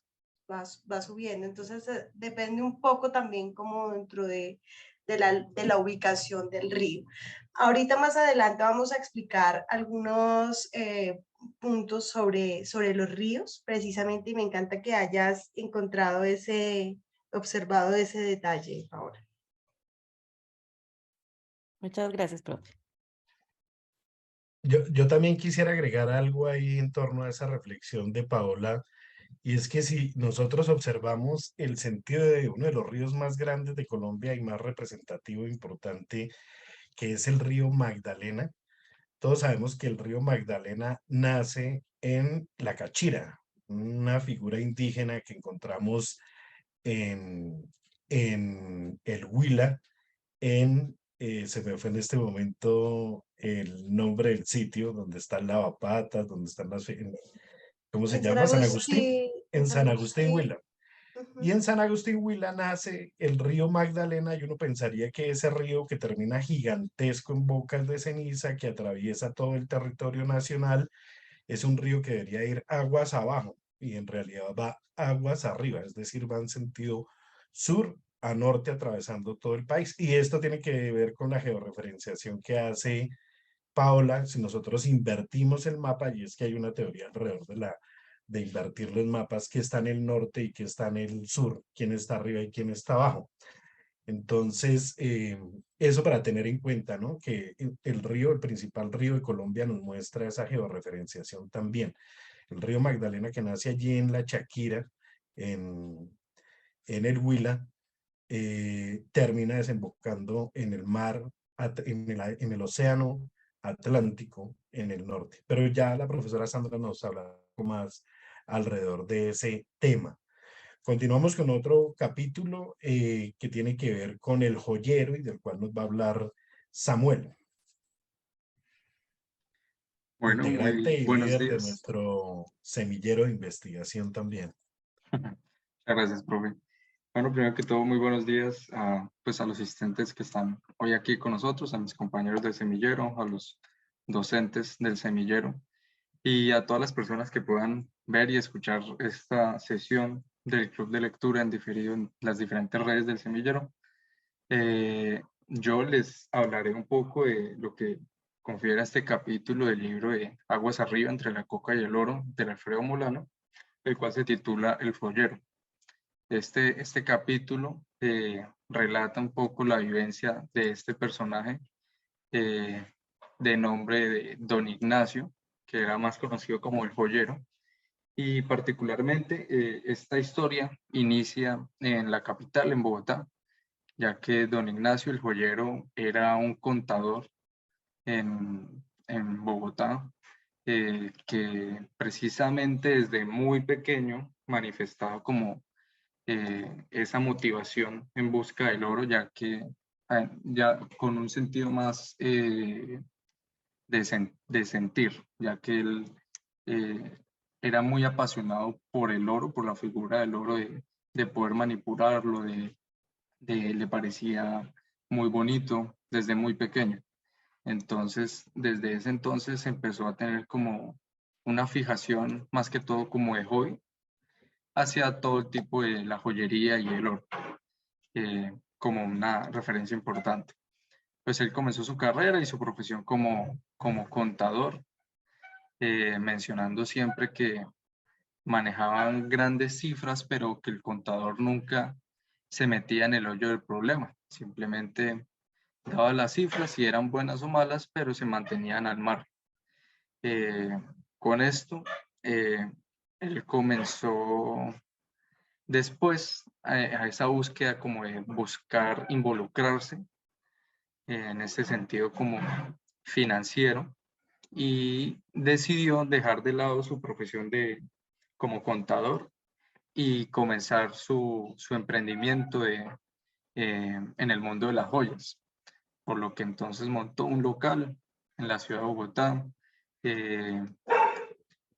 va subiendo. Entonces, depende un poco también como dentro de la ubicación del río. Ahorita más adelante vamos a explicar algunos puntos sobre los ríos, precisamente, y me encanta que hayas encontrado observado ese detalle ahora. Muchas gracias, profe. Yo también quisiera agregar algo ahí en torno a esa reflexión de Paola, y es que si nosotros observamos el sentido de uno de los ríos más grandes de Colombia y más representativo e importante, que es el río Magdalena, todos sabemos que el río Magdalena nace en la Cachira, una figura indígena que encontramos en, en el Huila, se me fue en este momento el nombre del sitio donde está el lavapatas, donde están ¿cómo se En San llama? San Agustín, Agustín, en en San San Agustín Agustín. Huila. Y Ujú. en San Agustín Huila nace el río Magdalena, y uno pensaría que ese río que termina gigantesco en bocas de ceniza, que atraviesa todo el territorio nacional, es un río que debería ir aguas abajo, y en realidad va aguas arriba, es decir, va en sentido sur a norte atravesando todo el país. Y esto tiene que ver con la georreferenciación que hace Paola. Si nosotros invertimos el mapa, y es que hay una teoría alrededor de invertir los mapas, que está en el norte y que está en el sur, quién está arriba y quién está abajo. Entonces, eso para tener en cuenta, ¿no? Que el río, el principal río de Colombia, nos muestra esa georreferenciación también. El río Magdalena, que nace allí en la Chaquira, en el Huila, termina desembocando en el mar, en el océano Atlántico, en el norte. Pero ya la profesora Sandra nos habla un poco más alrededor de ese tema. Continuamos con otro capítulo que tiene que ver con el joyero, y del cual nos va a hablar Samuel, Bueno, integrante muy y buenos líder de días. nuestro semillero de investigación también. Gracias, profe. Bueno, primero que todo, muy buenos días pues a los asistentes que están hoy aquí con nosotros, a mis compañeros del semillero, a los docentes del semillero y a todas las personas que puedan ver y escuchar esta sesión del Club de Lectura en diferido en las diferentes redes del semillero. Yo les hablaré un poco de lo que confiere este capítulo del libro de Aguas Arriba entre la coca y el oro de Alfredo Molano, el cual se titula El Joyero. Este capítulo relata un poco la vivencia de este personaje de nombre de Don Ignacio, que era más conocido como el Joyero, y particularmente esta historia inicia en la capital, en Bogotá, ya que Don Ignacio el Joyero era un contador en Bogotá, que precisamente desde muy pequeño manifestaba como esa motivación en busca del oro, ya que ya con un sentido más de sentir, ya que él era muy apasionado por el oro, por la figura del oro, de poder manipularlo, le parecía muy bonito desde muy pequeño. Entonces, desde ese entonces empezó a tener como una fijación, más que todo como de hobby, hacia todo el tipo de la joyería y el oro, como una referencia importante. Pues él comenzó su carrera y su profesión como contador, mencionando siempre que manejaban grandes cifras, pero que el contador nunca se metía en el hoyo del problema. Simplemente daba las cifras si eran buenas o malas, pero se mantenían al mar. Con esto, él comenzó después a esa búsqueda como de buscar involucrarse en ese sentido como financiero y decidió dejar de lado su profesión como contador y comenzar su emprendimiento en el mundo de las joyas, por lo que entonces montó un local en la ciudad de Bogotá eh,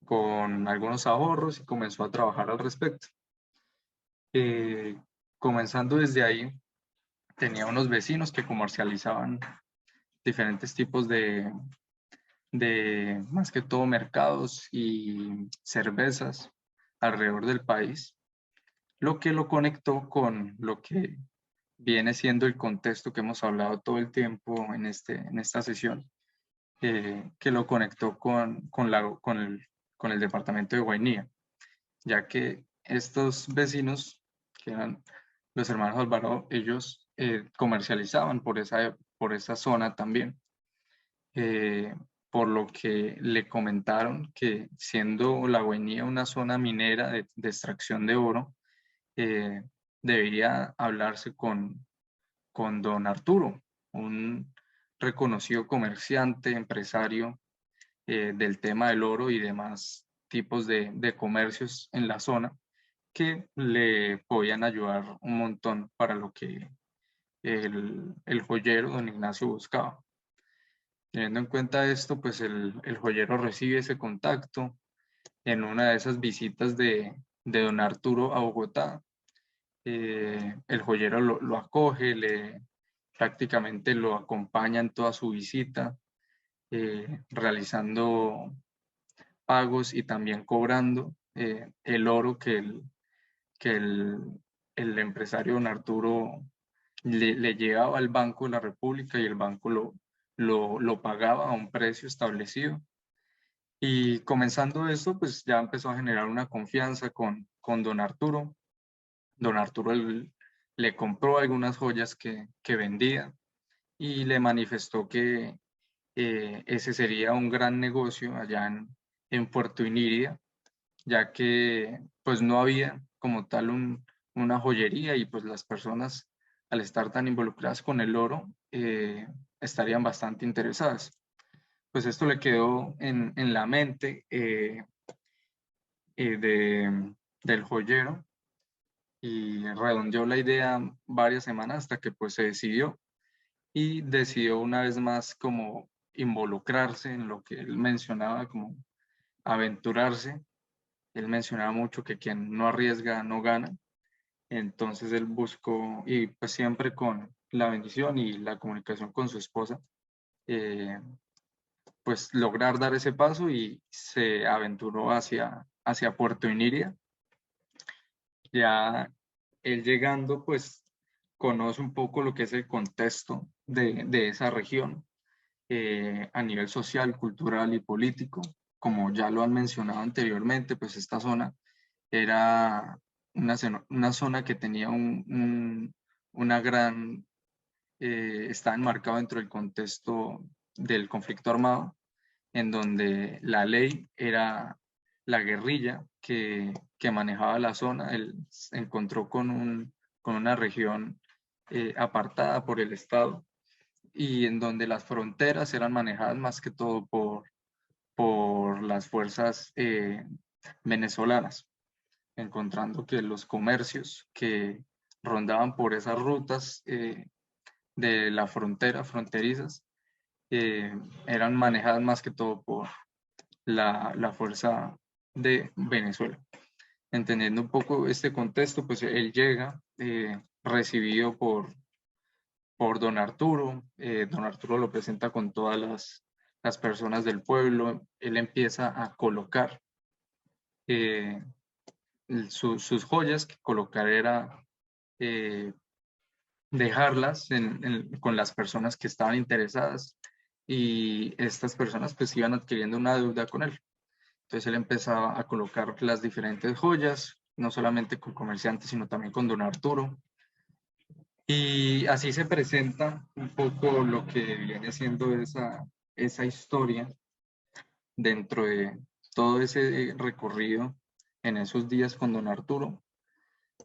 con algunos ahorros y comenzó a trabajar al respecto. Comenzando desde ahí, tenía unos vecinos que comercializaban diferentes tipos de más que todo mercados y cervezas alrededor del país, lo que lo conectó con lo que viene siendo el contexto que hemos hablado todo el tiempo en esta sesión, que lo conectó con el departamento de Guainía, ya que estos vecinos, que eran los hermanos Alvarado, ellos comercializaban por esa zona también. Por lo que le comentaron que siendo La Guainía una zona minera de extracción de oro, debería hablarse con don Arturo, un reconocido comerciante, empresario del tema del oro y demás tipos de comercios en la zona que le podían ayudar un montón para lo que el joyero don Ignacio buscaba. Teniendo en cuenta esto, pues el joyero recibe ese contacto en una de esas visitas de don Arturo a Bogotá. El joyero lo acoge, prácticamente lo acompaña en toda su visita, realizando pagos y también cobrando el oro que el empresario don Arturo le llevaba al Banco de la República y el banco lo pagaba a un precio establecido. Y comenzando esto, pues ya empezó a generar una confianza con don Arturo. Don Arturo le compró algunas joyas que vendía y le manifestó que ese sería un gran negocio allá en Puerto Inírida, ya que pues no había como tal una joyería y pues las personas al estar tan involucradas con el oro estarían bastante interesadas. Pues esto le quedó en la mente del joyero y redondeó la idea varias semanas hasta que pues se decidió y decidió una vez más como involucrarse en lo que él mencionaba como aventurarse. Él mencionaba mucho que quien no arriesga no gana Entonces él buscó, y pues siempre con la bendición y la comunicación con su esposa, pues lograr dar ese paso, y se aventuró hacia Puerto Iniria. Ya él llegando, pues conoce un poco lo que es el contexto de esa región, a nivel social, cultural y político. Como ya lo han mencionado anteriormente, pues esta zona era una zona que tenía una gran, está enmarcado dentro del contexto del conflicto armado, en donde la ley era la guerrilla que manejaba la zona. Él se encontró con una región apartada por el Estado, y en donde las fronteras eran manejadas más que todo por las fuerzas venezolanas, encontrando que los comercios que rondaban por esas rutas de la frontera, fronterizas, eran manejadas más que todo por la fuerza de Venezuela. Entendiendo un poco este contexto, pues él llega, recibido por don Arturo. Don Arturo lo presenta con todas las personas del pueblo. Él empieza a colocar sus joyas, que colocar era dejarlas con las personas que estaban interesadas, y estas personas pues iban adquiriendo una deuda con él. Entonces él empezaba a colocar las diferentes joyas, no solamente con comerciantes, sino también con don Arturo. Y así se presenta un poco lo que viene siendo esa historia dentro de todo ese recorrido en esos días con don Arturo.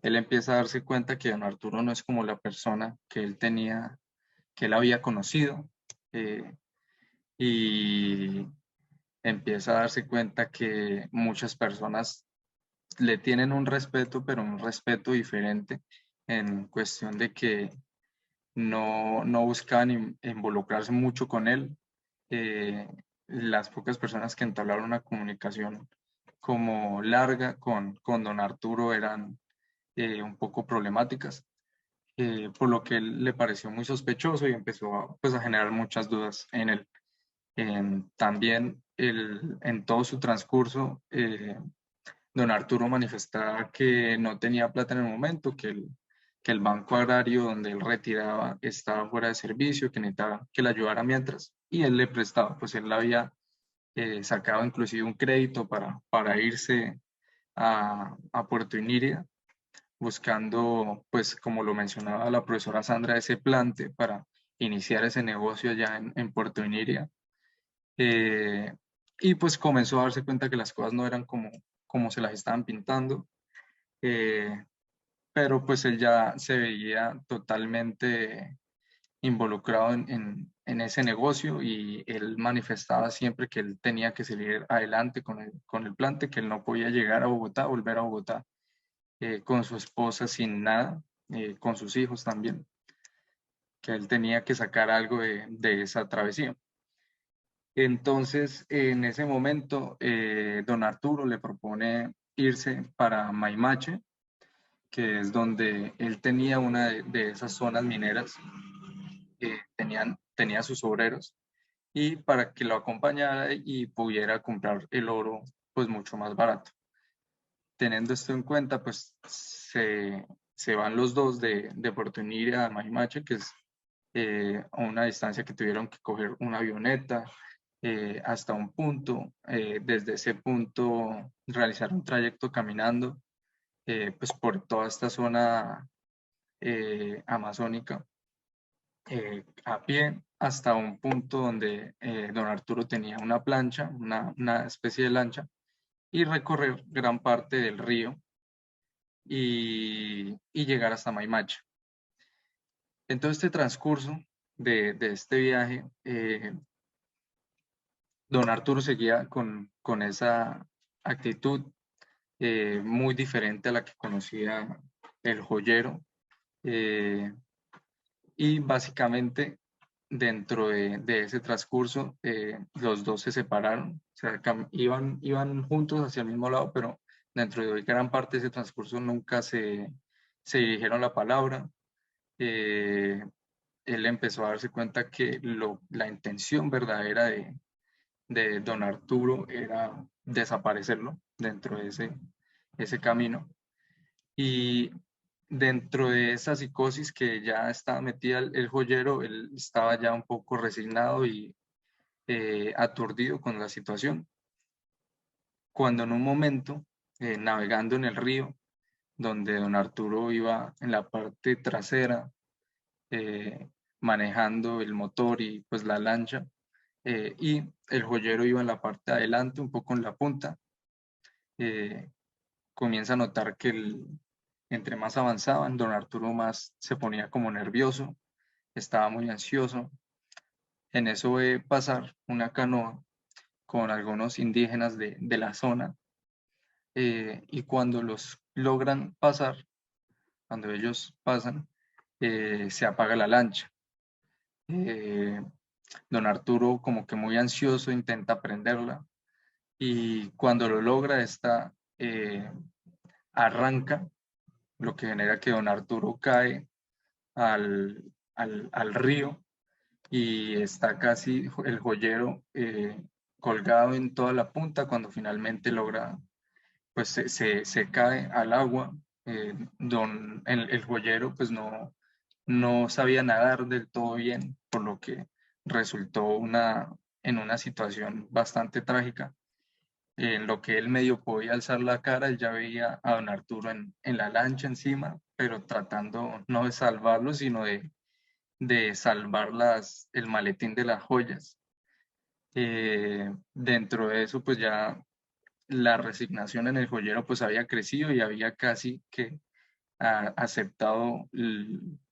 Él empieza a darse cuenta que don Arturo no es como la persona que él tenía, que él había conocido, y empieza a darse cuenta que muchas personas le tienen un respeto, pero un respeto diferente, en cuestión de que no buscaban involucrarse mucho con él. Las pocas personas que entablaron una comunicación como larga con don Arturo eran un poco problemáticas, por lo que él le pareció muy sospechoso y empezó pues, a generar muchas dudas en él. También en todo su transcurso, don Arturo manifestaba que no tenía plata en el momento, que el banco agrario donde él retiraba estaba fuera de servicio, que necesitaba que le ayudara mientras, y él le prestaba. Pues él había sacado inclusive un crédito para irse a Puerto Inírida, buscando, pues como lo mencionaba la profesora Sandra, ese plante para iniciar ese negocio allá en Puerto Inírida. Y pues comenzó a darse cuenta que las cosas no eran como se las estaban pintando, pero pues él ya se veía totalmente involucrado en ese negocio, y él manifestaba siempre que él tenía que seguir adelante con el plante, que él no podía llegar a Bogotá, volver a Bogotá con su esposa sin nada, con sus hijos también, que él tenía que sacar algo de esa travesía. Entonces, en ese momento, don Arturo le propone irse para Maimache, que es donde él tenía una de esas zonas mineras que tenía sus obreros, y para que lo acompañara y pudiera comprar el oro pues mucho más barato. Teniendo esto en cuenta, pues se van los dos de Puerto Inírida a Maimache, que es a una distancia que tuvieron que coger una avioneta hasta un punto. Desde ese punto realizar un trayecto caminando pues por toda esta zona amazónica, a pie, hasta un punto donde don Arturo tenía una plancha, una especie de lancha, y recorrer gran parte del río y llegar hasta Maimache. En todo este transcurso de este viaje, don Arturo seguía con esa actitud muy diferente a la que conocía el joyero, y básicamente dentro de ese transcurso los dos se separaron. O sea, iban juntos hacia el mismo lado, pero dentro de gran parte de ese transcurso nunca se se dirigieron la palabra. Él empezó a darse cuenta que la intención verdadera de don Arturo era desaparecerlo dentro de ese camino. Y dentro de esa psicosis que ya estaba metida el joyero, él estaba ya un poco resignado y aturdido con la situación, cuando en un momento, navegando en el río, donde don Arturo iba en la parte trasera, manejando el motor y pues la lancha, y el joyero iba en la parte de adelante, un poco en la punta, comienza a notar que entre más avanzaban, don Arturo más se ponía como nervioso, estaba muy ansioso. En eso ve pasar una canoa con algunos indígenas de la zona, y cuando los logran pasar, cuando ellos pasan, se apaga la lancha. Don Arturo, como que muy ansioso, intenta prenderla, y cuando lo logra, esta arranca, lo que genera que don Arturo cae al río, y está casi el joyero colgado en toda la punta cuando finalmente logra, pues se cae al agua. El joyero pues no sabía nadar del todo bien, por lo que resultó en una situación bastante trágica. En lo que él medio podía alzar la cara, él ya veía a don Arturo en la lancha encima, pero tratando no de salvarlo, sino de salvar el maletín de las joyas. Dentro de eso, pues ya la resignación en el joyero pues había crecido y había casi que aceptado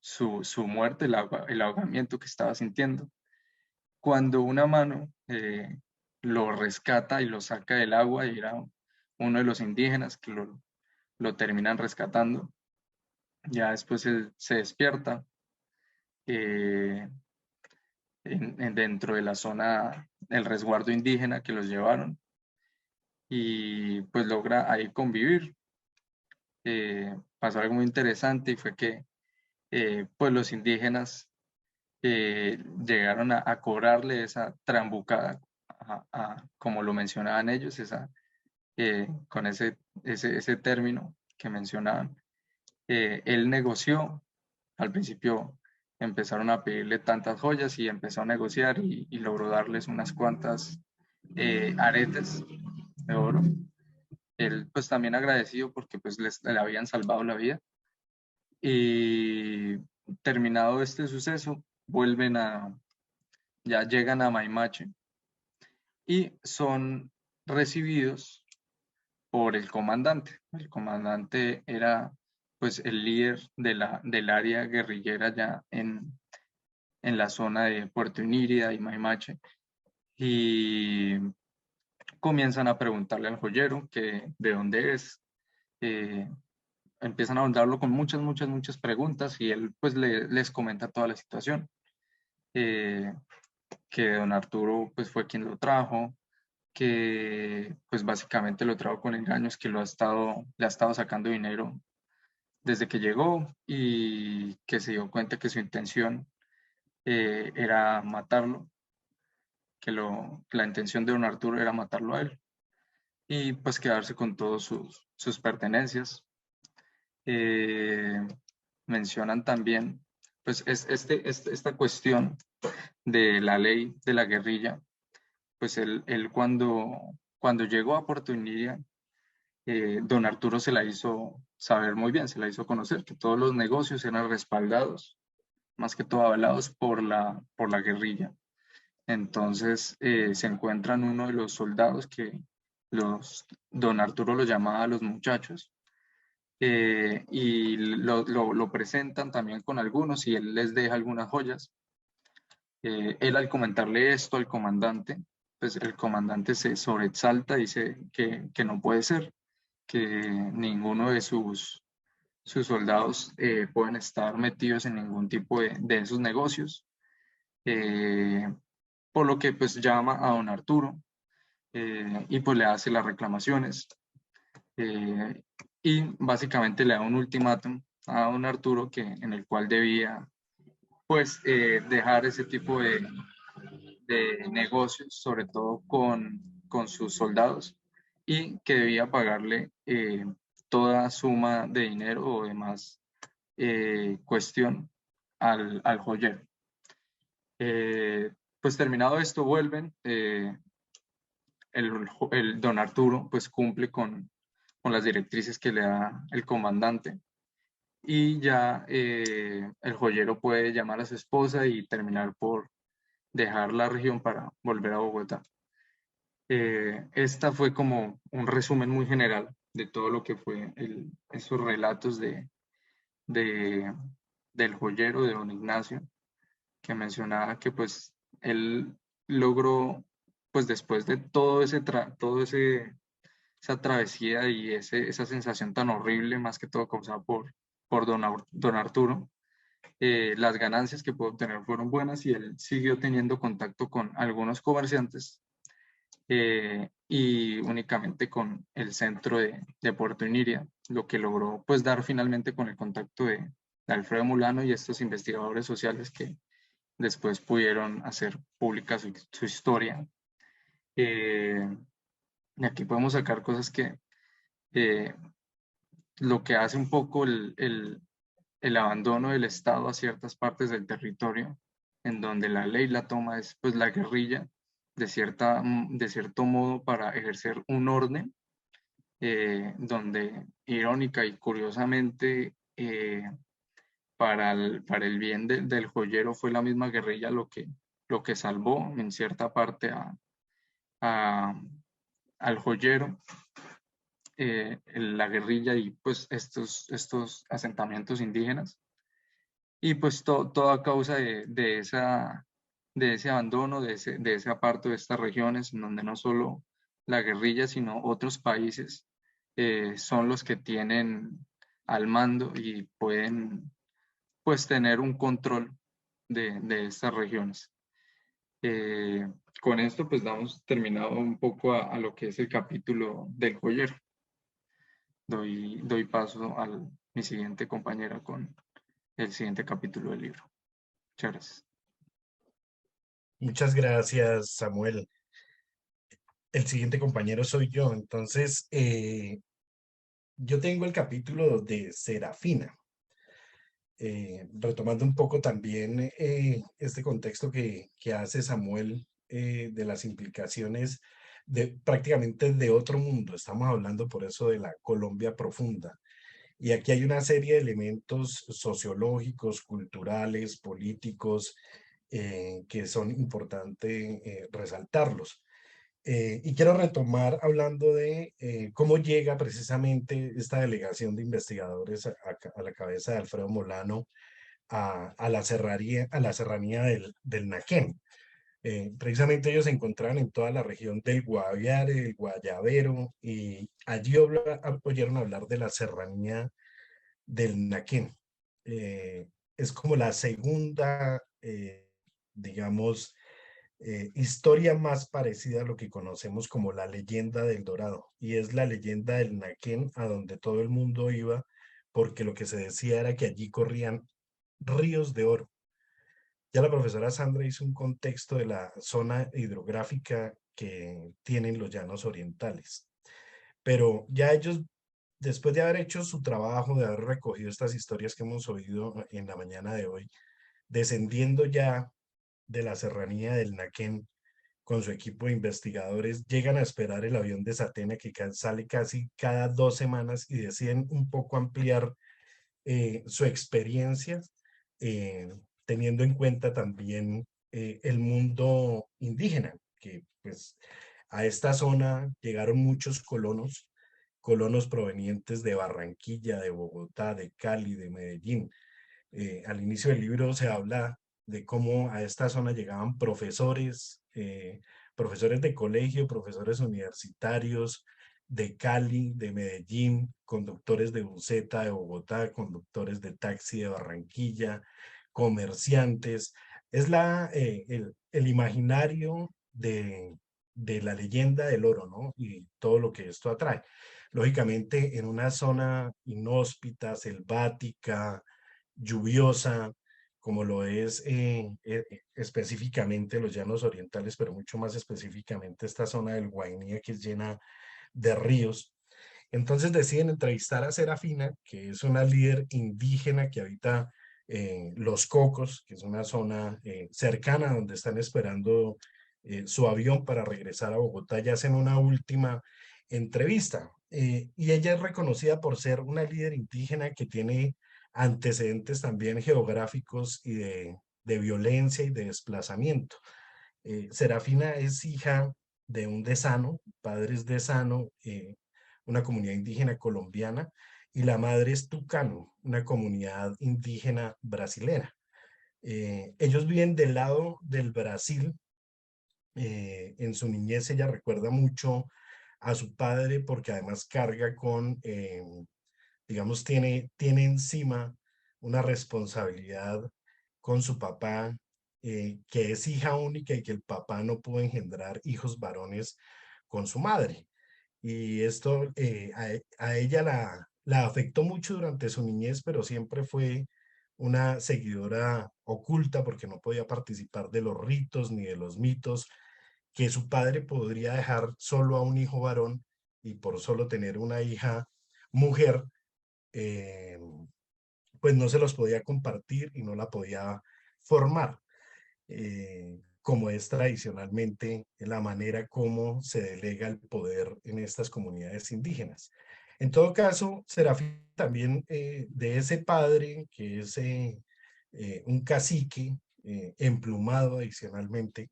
su muerte, el ahogamiento que estaba sintiendo. Cuando una mano lo rescata y lo saca del agua, y era uno de los indígenas que lo terminan rescatando. Ya después él se despierta dentro de la zona, el resguardo indígena que los llevaron, y pues logra ahí convivir. Pasó algo muy interesante, y fue que pues los indígenas llegaron a cobrarle esa trambucada, como lo mencionaban ellos, con ese término que mencionaban. Él negoció, al principio empezaron a pedirle tantas joyas y empezó a negociar, y logró darles unas cuantas aretes de oro. Él pues también agradecido porque pues le habían salvado la vida. Y terminado este suceso, ya llegan a Maimache y son recibidos por el comandante. El comandante era pues el líder del área guerrillera ya en la zona de Puerto Inírida y Maimache, y comienzan a preguntarle al joyero que de dónde es. Empiezan a abordarlo con muchas preguntas, y él pues les comenta toda la situación, que don Arturo pues fue quien lo trajo, que pues básicamente lo trajo con engaños, que le ha estado sacando dinero desde que llegó, y que se dio cuenta que su intención era matarlo, que la intención de don Arturo era matarlo a él, y pues quedarse con todas sus pertenencias. Mencionan también pues esta cuestión de la ley de la guerrilla. Pues él cuando llegó a Puerto Inírida, don Arturo se la hizo saber muy bien, se la hizo conocer, que todos los negocios eran respaldados, más que todo avalados por la guerrilla. Entonces se encuentran uno de los soldados que don Arturo los llamaba a los muchachos, y lo presentan también con algunos, y él les deja algunas joyas. Él, al comentarle esto al comandante, pues el comandante se sobresalta y dice que no puede ser, que ninguno de sus soldados pueden estar metidos en ningún tipo de esos negocios, por lo que pues llama a don Arturo, y pues le hace las reclamaciones, y básicamente le da un ultimátum a don Arturo, en el cual debía pues dejar ese tipo de negocios, sobre todo con sus soldados, y que debía pagarle toda suma de dinero o demás cuestión al joyero. Pues terminado esto vuelven, el don Arturo pues cumple con las directrices que le da el comandante, y ya el joyero puede llamar a su esposa y terminar por dejar la región para volver a Bogotá. Esta fue como un resumen muy general de todo lo que fue esos relatos del joyero, de don Ignacio, que mencionaba que pues él logró, pues después de esa travesía y esa sensación tan horrible, más que todo causada por don Arturo, las ganancias que pudo obtener fueron buenas, y él siguió teniendo contacto con algunos comerciantes y únicamente con el centro de Puerto Iniria, lo que logró pues dar finalmente con el contacto de Alfredo Molano y estos investigadores sociales que después pudieron hacer pública su historia. Y aquí podemos sacar cosas que lo que hace un poco el abandono del Estado a ciertas partes del territorio, en donde la ley la toma es pues la guerrilla, de cierto modo, para ejercer un orden, donde irónica y curiosamente para el bien del joyero fue la misma guerrilla lo que salvó en cierta parte al joyero, la guerrilla y pues estos asentamientos indígenas. Y pues todo a causa de ese abandono, de ese aparto de estas regiones, en donde no solo la guerrilla, sino otros países son los que tienen al mando y pueden pues tener un control de estas regiones. Con esto pues damos terminado un poco a lo que es el capítulo del joyero. Doy paso a mi siguiente compañera con el siguiente capítulo del libro. Muchas gracias. Muchas gracias, Samuel. El siguiente compañero soy yo. Entonces, yo tengo el capítulo de Serafina. Retomando un poco también este contexto que hace Samuel de las implicaciones prácticamente de otro mundo. Estamos hablando por eso de la Colombia profunda. Y aquí hay una serie de elementos sociológicos, culturales, políticos, que son importantes resaltarlos. Y quiero retomar hablando de cómo llega precisamente esta delegación de investigadores a la cabeza de Alfredo Molano a la serranía del Naquén. Precisamente ellos se encontraban en toda la región del Guaviare, el Guayabero, y allí oyeron hablar de la serranía del Naquén. Es como la segunda, digamos, historia más parecida a lo que conocemos como la leyenda del Dorado, y es la leyenda del Naquén, a donde todo el mundo iba porque lo que se decía era que allí corrían ríos de oro. Ya la profesora Sandra hizo un contexto de la zona hidrográfica que tienen los llanos orientales, pero ya ellos, después de haber hecho su trabajo, de haber recogido estas historias que hemos oído en la mañana de hoy, descendiendo ya de la serranía del Naquén con su equipo de investigadores, llegan a esperar el avión de Satena que sale casi cada 2 semanas, y deciden un poco ampliar su experiencia, teniendo en cuenta también el mundo indígena, que pues a esta zona llegaron muchos colonos provenientes de Barranquilla, de Bogotá, de Cali, de Medellín. Al inicio del libro se habla de cómo a esta zona llegaban profesores de colegio, profesores universitarios de Cali, de Medellín, conductores de buseta de Bogotá, conductores de taxi de Barranquilla, comerciantes. Es el imaginario de de la leyenda del oro, ¿no? Y todo lo que esto atrae. Lógicamente, en una zona inhóspita, selvática, lluviosa, como lo es específicamente los llanos orientales, pero mucho más específicamente esta zona del Guainía, que es llena de ríos. Entonces deciden entrevistar a Serafina, que es una líder indígena que habita Los Cocos, que es una zona cercana donde están esperando su avión para regresar a Bogotá. Ya hacen una última entrevista. Y ella es reconocida por ser una líder indígena que tiene antecedentes también geográficos y de violencia y de desplazamiento. Serafina es hija de un decano, padres decano, una comunidad indígena colombiana, y la madre es tucano, una comunidad indígena brasilera. Ellos viven del lado del Brasil. En su niñez ella recuerda mucho a su padre porque además carga con, digamos, tiene encima una responsabilidad con su papá, que es hija única y que el papá no pudo engendrar hijos varones con su madre. Y esto a ella la afectó mucho durante su niñez, pero siempre fue una seguidora oculta porque no podía participar de los ritos ni de los mitos que su padre podría dejar solo a un hijo varón, y por solo tener una hija mujer, eh, pues no se los podía compartir y no la podía formar, como es tradicionalmente la manera como se delega el poder en estas comunidades indígenas. En todo caso, Serafín también, de ese padre que es un cacique emplumado adicionalmente,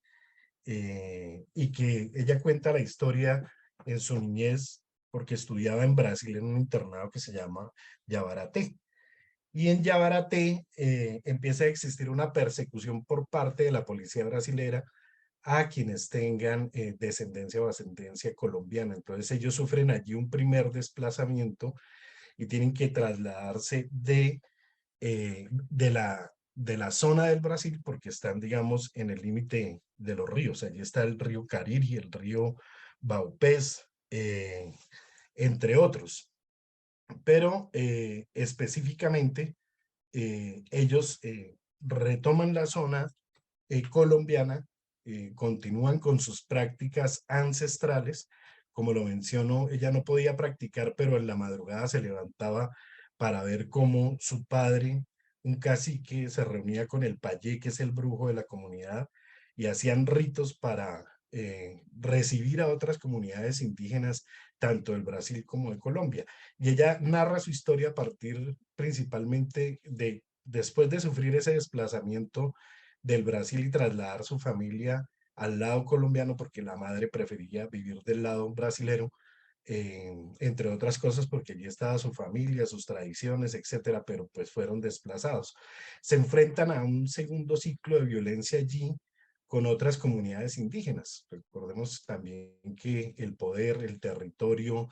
y que ella cuenta la historia en su niñez porque estudiaba en Brasil en un internado que se llama Yabarate. Y en Yabarate empieza a existir una persecución por parte de la policía brasilera a quienes tengan descendencia o ascendencia colombiana. Entonces ellos sufren allí un primer desplazamiento y tienen que trasladarse de la zona del Brasil porque están, digamos, en el límite de los ríos. Allí está el río Cariri, el río Baupés, entre otros. Pero específicamente ellos retoman la zona colombiana, continúan con sus prácticas ancestrales. Como lo mencionó, ella no podía practicar, pero en la madrugada se levantaba para ver cómo su padre, un cacique, se reunía con el payé, que es el brujo de la comunidad, y hacían ritos para recibir a otras comunidades indígenas, tanto del Brasil como de Colombia. Y ella narra su historia a partir principalmente de, después de sufrir ese desplazamiento del Brasil y trasladar su familia al lado colombiano porque la madre prefería vivir del lado brasilero, entre otras cosas porque allí estaba su familia, sus tradiciones, etcétera, pero pues fueron desplazados. Se enfrentan a un segundo ciclo de violencia allí con otras comunidades indígenas. Recordemos también que el poder, el territorio,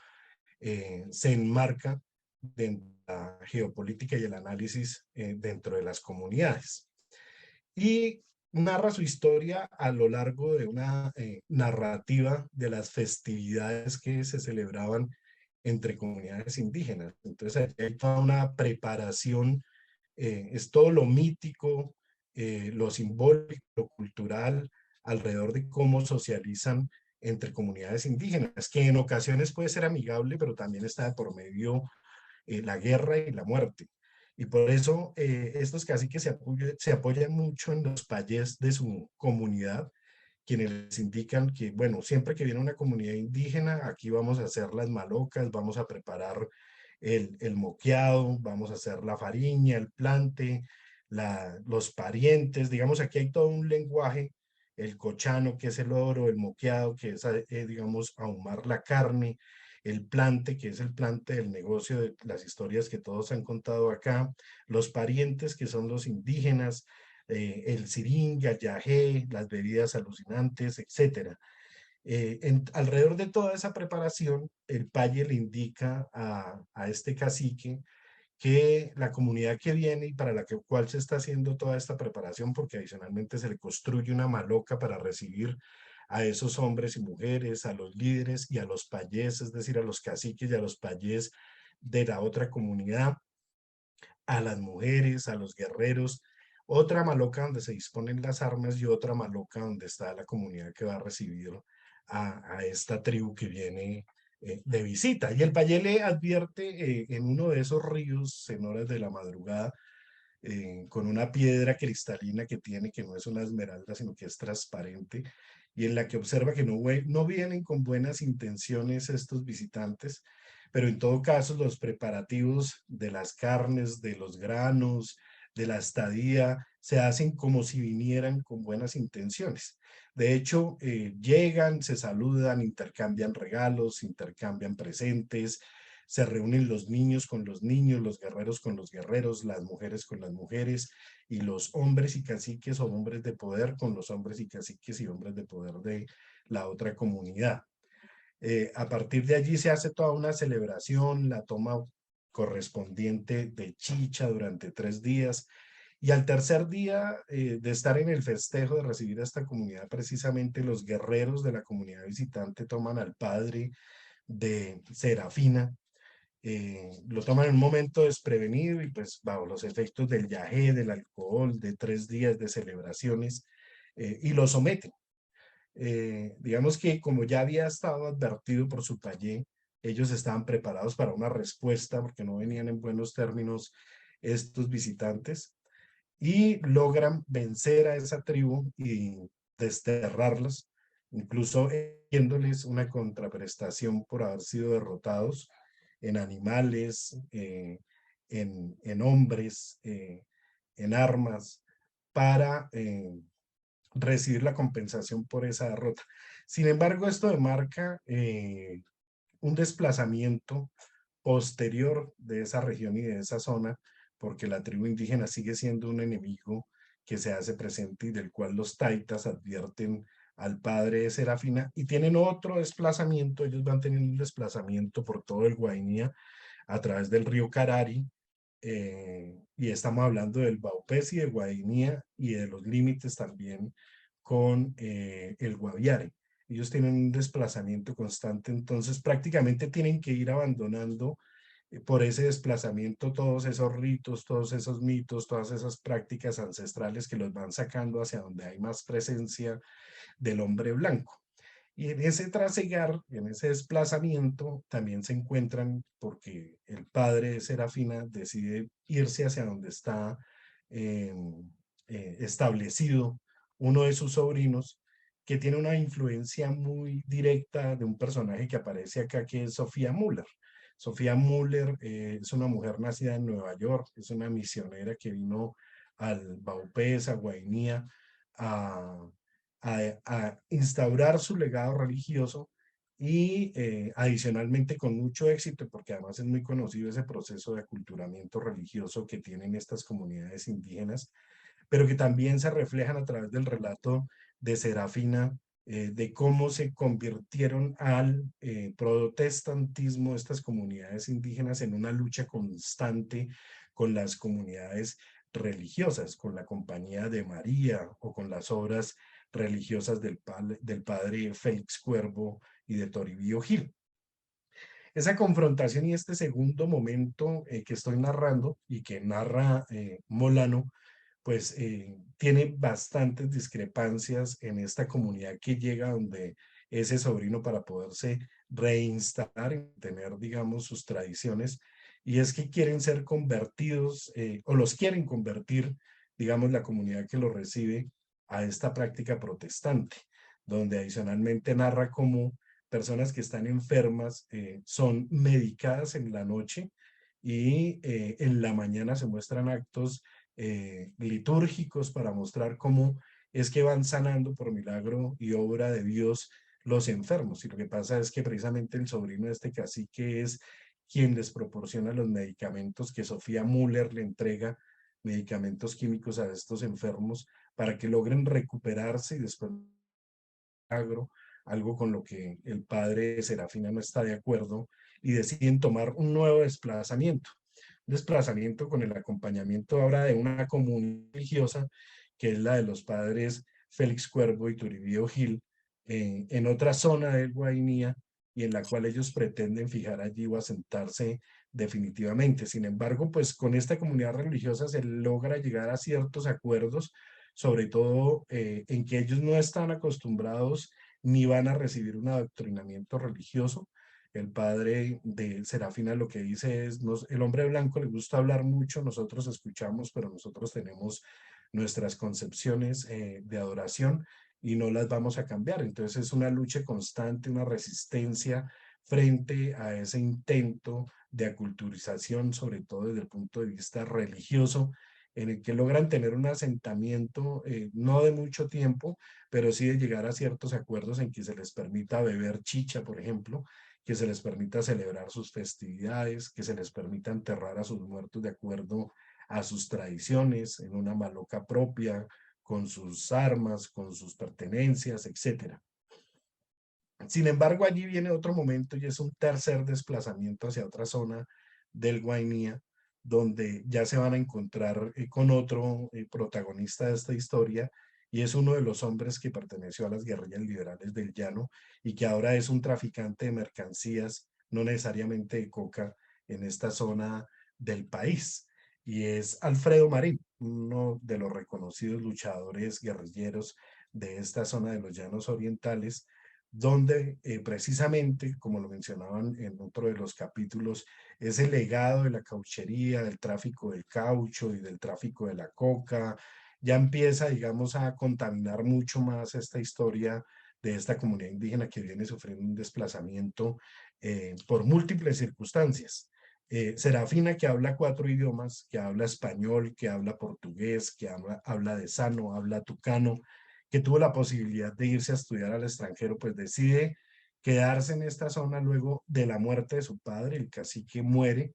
se enmarca dentro de la geopolítica y el análisis dentro de las comunidades. Y narra su historia a lo largo de una narrativa de las festividades que se celebraban entre comunidades indígenas. Entonces hay toda una preparación, es todo lo mítico, lo simbólico, lo cultural, alrededor de cómo socializan entre comunidades indígenas, que en ocasiones puede ser amigable, pero también está de por medio la guerra y la muerte. Y por eso estos caciques se apoyan mucho en los payés de su comunidad, quienes les indican que, bueno, siempre que viene una comunidad indígena, aquí vamos a hacer las malocas, vamos a preparar el moqueado, vamos a hacer la fariña, el plante, los parientes, digamos, aquí hay todo un lenguaje, el cochano, que es el oro, el moqueado, que es, digamos, ahumar la carne, el plante, que es el plante del negocio de las historias que todos han contado acá, los parientes, que son los indígenas, el siringa, yagé, las bebidas alucinantes, etc. Alrededor de toda esa preparación, el paye le indica a este cacique que la comunidad que viene y para la cual se está haciendo toda esta preparación, porque adicionalmente se le construye una maloca para recibir a esos hombres y mujeres, a los líderes y a los payés, es decir, a los caciques y a los payés de la otra comunidad, a las mujeres, a los guerreros, otra maloca donde se disponen las armas y otra maloca donde está la comunidad que va a recibir a esta tribu que viene de visita. Y el payé le advierte en uno de esos ríos en horas de la madrugada, con una piedra cristalina que tiene, que no es una esmeralda, sino que es transparente, y en la que observa que no vienen con buenas intenciones estos visitantes, pero en todo caso los preparativos de las carnes, de los granos, de la estadía, se hacen como si vinieran con buenas intenciones. De hecho, llegan, se saludan, intercambian regalos, intercambian presentes, se reúnen los niños con los niños, los guerreros con los guerreros, las mujeres con las mujeres, y los hombres y caciques o hombres de poder con los hombres y caciques y hombres de poder de la otra comunidad. A partir de allí se hace toda una celebración, la toma correspondiente de chicha durante 3 días, y al tercer día de estar en el festejo de recibir a esta comunidad, precisamente los guerreros de la comunidad visitante toman al padre de Serafina, lo toman en un momento desprevenido y pues bajo los efectos del yagé, del alcohol, de 3 días de celebraciones, y lo someten. Digamos que como ya había estado advertido por su payé, ellos estaban preparados para una respuesta porque no venían en buenos términos estos visitantes, y logran vencer a esa tribu y desterrarlos, incluso haciéndoles una contraprestación por haber sido derrotados en animales, en hombres, en armas, para recibir la compensación por esa derrota. Sin embargo, esto demarca un desplazamiento posterior de esa región y de esa zona, porque la tribu indígena sigue siendo un enemigo que se hace presente y del cual los taitas advierten al padre de Serafina, y tienen otro desplazamiento. Ellos van teniendo un desplazamiento por todo el Guainía a través del río Carari, y estamos hablando del Baupés y de Guainía y de los límites también con el Guaviare. Ellos tienen un desplazamiento constante, entonces prácticamente tienen que ir abandonando por ese desplazamiento todos esos ritos, todos esos mitos, todas esas prácticas ancestrales que los van sacando hacia donde hay más presencia del hombre blanco. Y en ese trasegar, en ese desplazamiento, también se encuentran, porque el padre de Serafina decide irse hacia donde está establecido uno de sus sobrinos, que tiene una influencia muy directa de un personaje que aparece acá, que es Sofía Müller. Sofía Müller es una mujer nacida en Nueva York, es una misionera que vino al Baupés, a Guainía, a instaurar su legado religioso, y adicionalmente con mucho éxito, porque además es muy conocido ese proceso de aculturamiento religioso que tienen estas comunidades indígenas, pero que también se reflejan a través del relato de Serafina, de cómo se convirtieron al protestantismo estas comunidades indígenas en una lucha constante con las comunidades religiosas, con la Compañía de María o con las obras religiosas del padre Félix Cuervo y de Toribio Gil. Esa confrontación y este segundo momento que estoy narrando y que narra Molano, pues tiene bastantes discrepancias en esta comunidad que llega donde ese sobrino, para poderse reinstalar y tener, digamos, sus tradiciones, y es que quieren ser convertidos o los quieren convertir, digamos, la comunidad que lo recibe, a esta práctica protestante, donde adicionalmente narra cómo personas que están enfermas son medicadas en la noche, y en la mañana se muestran actos litúrgicos para mostrar cómo es que van sanando por milagro y obra de Dios los enfermos. Y lo que pasa es que precisamente el sobrino de este cacique es quien les proporciona los medicamentos que Sofía Müller le entrega, medicamentos químicos a estos enfermos para que logren recuperarse, y después algo con lo que el padre de Serafina no está de acuerdo, y deciden tomar un nuevo desplazamiento con el acompañamiento ahora de una comunidad religiosa, que es la de los padres Félix Cuervo y Toribio Gil, en otra zona del Guainía y en la cual ellos pretenden fijar allí o asentarse definitivamente. Sin embargo, pues con esta comunidad religiosa se logra llegar a ciertos acuerdos, sobre todo en que ellos no están acostumbrados ni van a recibir un adoctrinamiento religioso. El padre de Serafina lo que dice es, el hombre blanco le gusta hablar mucho, nosotros escuchamos, pero nosotros tenemos nuestras concepciones de adoración y no las vamos a cambiar. Entonces es una lucha constante, una resistencia frente a ese intento de aculturización, sobre todo desde el punto de vista religioso, en el que logran tener un asentamiento no de mucho tiempo, pero sí de llegar a ciertos acuerdos en que se les permita beber chicha, por ejemplo, que se les permita celebrar sus festividades, que se les permita enterrar a sus muertos de acuerdo a sus tradiciones, en una maloca propia, con sus armas, con sus pertenencias, etc. Sin embargo, allí viene otro momento y es un tercer desplazamiento hacia otra zona del Guainía, donde ya se van a encontrar con otro protagonista de esta historia, y es uno de los hombres que perteneció a las guerrillas liberales del Llano y que ahora es un traficante de mercancías, no necesariamente de coca, en esta zona del país. Y es Alfredo Marín, uno de los reconocidos luchadores guerrilleros de esta zona de los Llanos Orientales, donde precisamente, como lo mencionaban en otro de los capítulos, ese legado de la cauchería, del tráfico del caucho y del tráfico de la coca, ya empieza, digamos, a contaminar mucho más esta historia de esta comunidad indígena que viene sufriendo un desplazamiento por múltiples circunstancias. Serafina, que habla 4 idiomas, que habla español, que habla portugués, que habla de sano, habla tucano, que tuvo la posibilidad de irse a estudiar al extranjero, pues decide quedarse en esta zona luego de la muerte de su padre. El cacique muere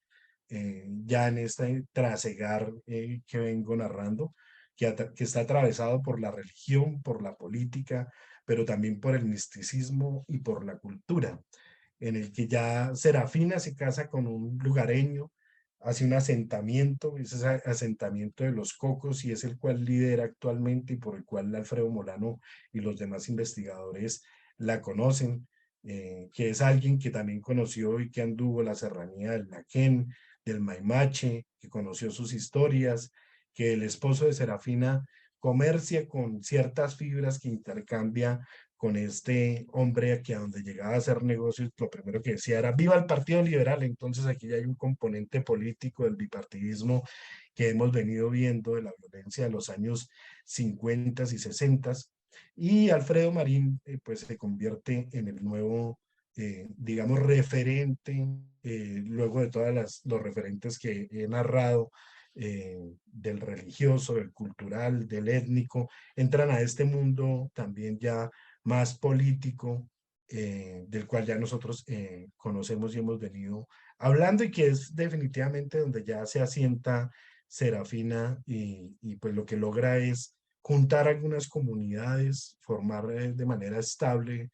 ya en este trasegar que vengo narrando, que está atravesado por la religión, por la política, pero también por el misticismo y por la cultura, en el que ya Serafina se casa con un lugareño, hace un asentamiento, ese asentamiento de los Cocos, y es el cual lidera actualmente y por el cual Alfredo Molano y los demás investigadores la conocen, que es alguien que también conoció y que anduvo la serranía del Naquén, del Maimache, que conoció sus historias, que el esposo de Serafina comercia con ciertas fibras que intercambia con este hombre aquí a donde llegaba a hacer negocios, lo primero que decía era ¡viva el Partido Liberal! Entonces aquí ya hay un componente político del bipartidismo que hemos venido viendo, de la violencia de los años 50 y 60, y Alfredo Marín pues se convierte en el nuevo, digamos, referente, luego de todos los referentes que he narrado, del religioso, del cultural, del étnico, entran a este mundo también ya más político, del cual ya nosotros conocemos y hemos venido hablando, y que es definitivamente donde ya se asienta Serafina y pues lo que logra es juntar algunas comunidades, formar de manera estable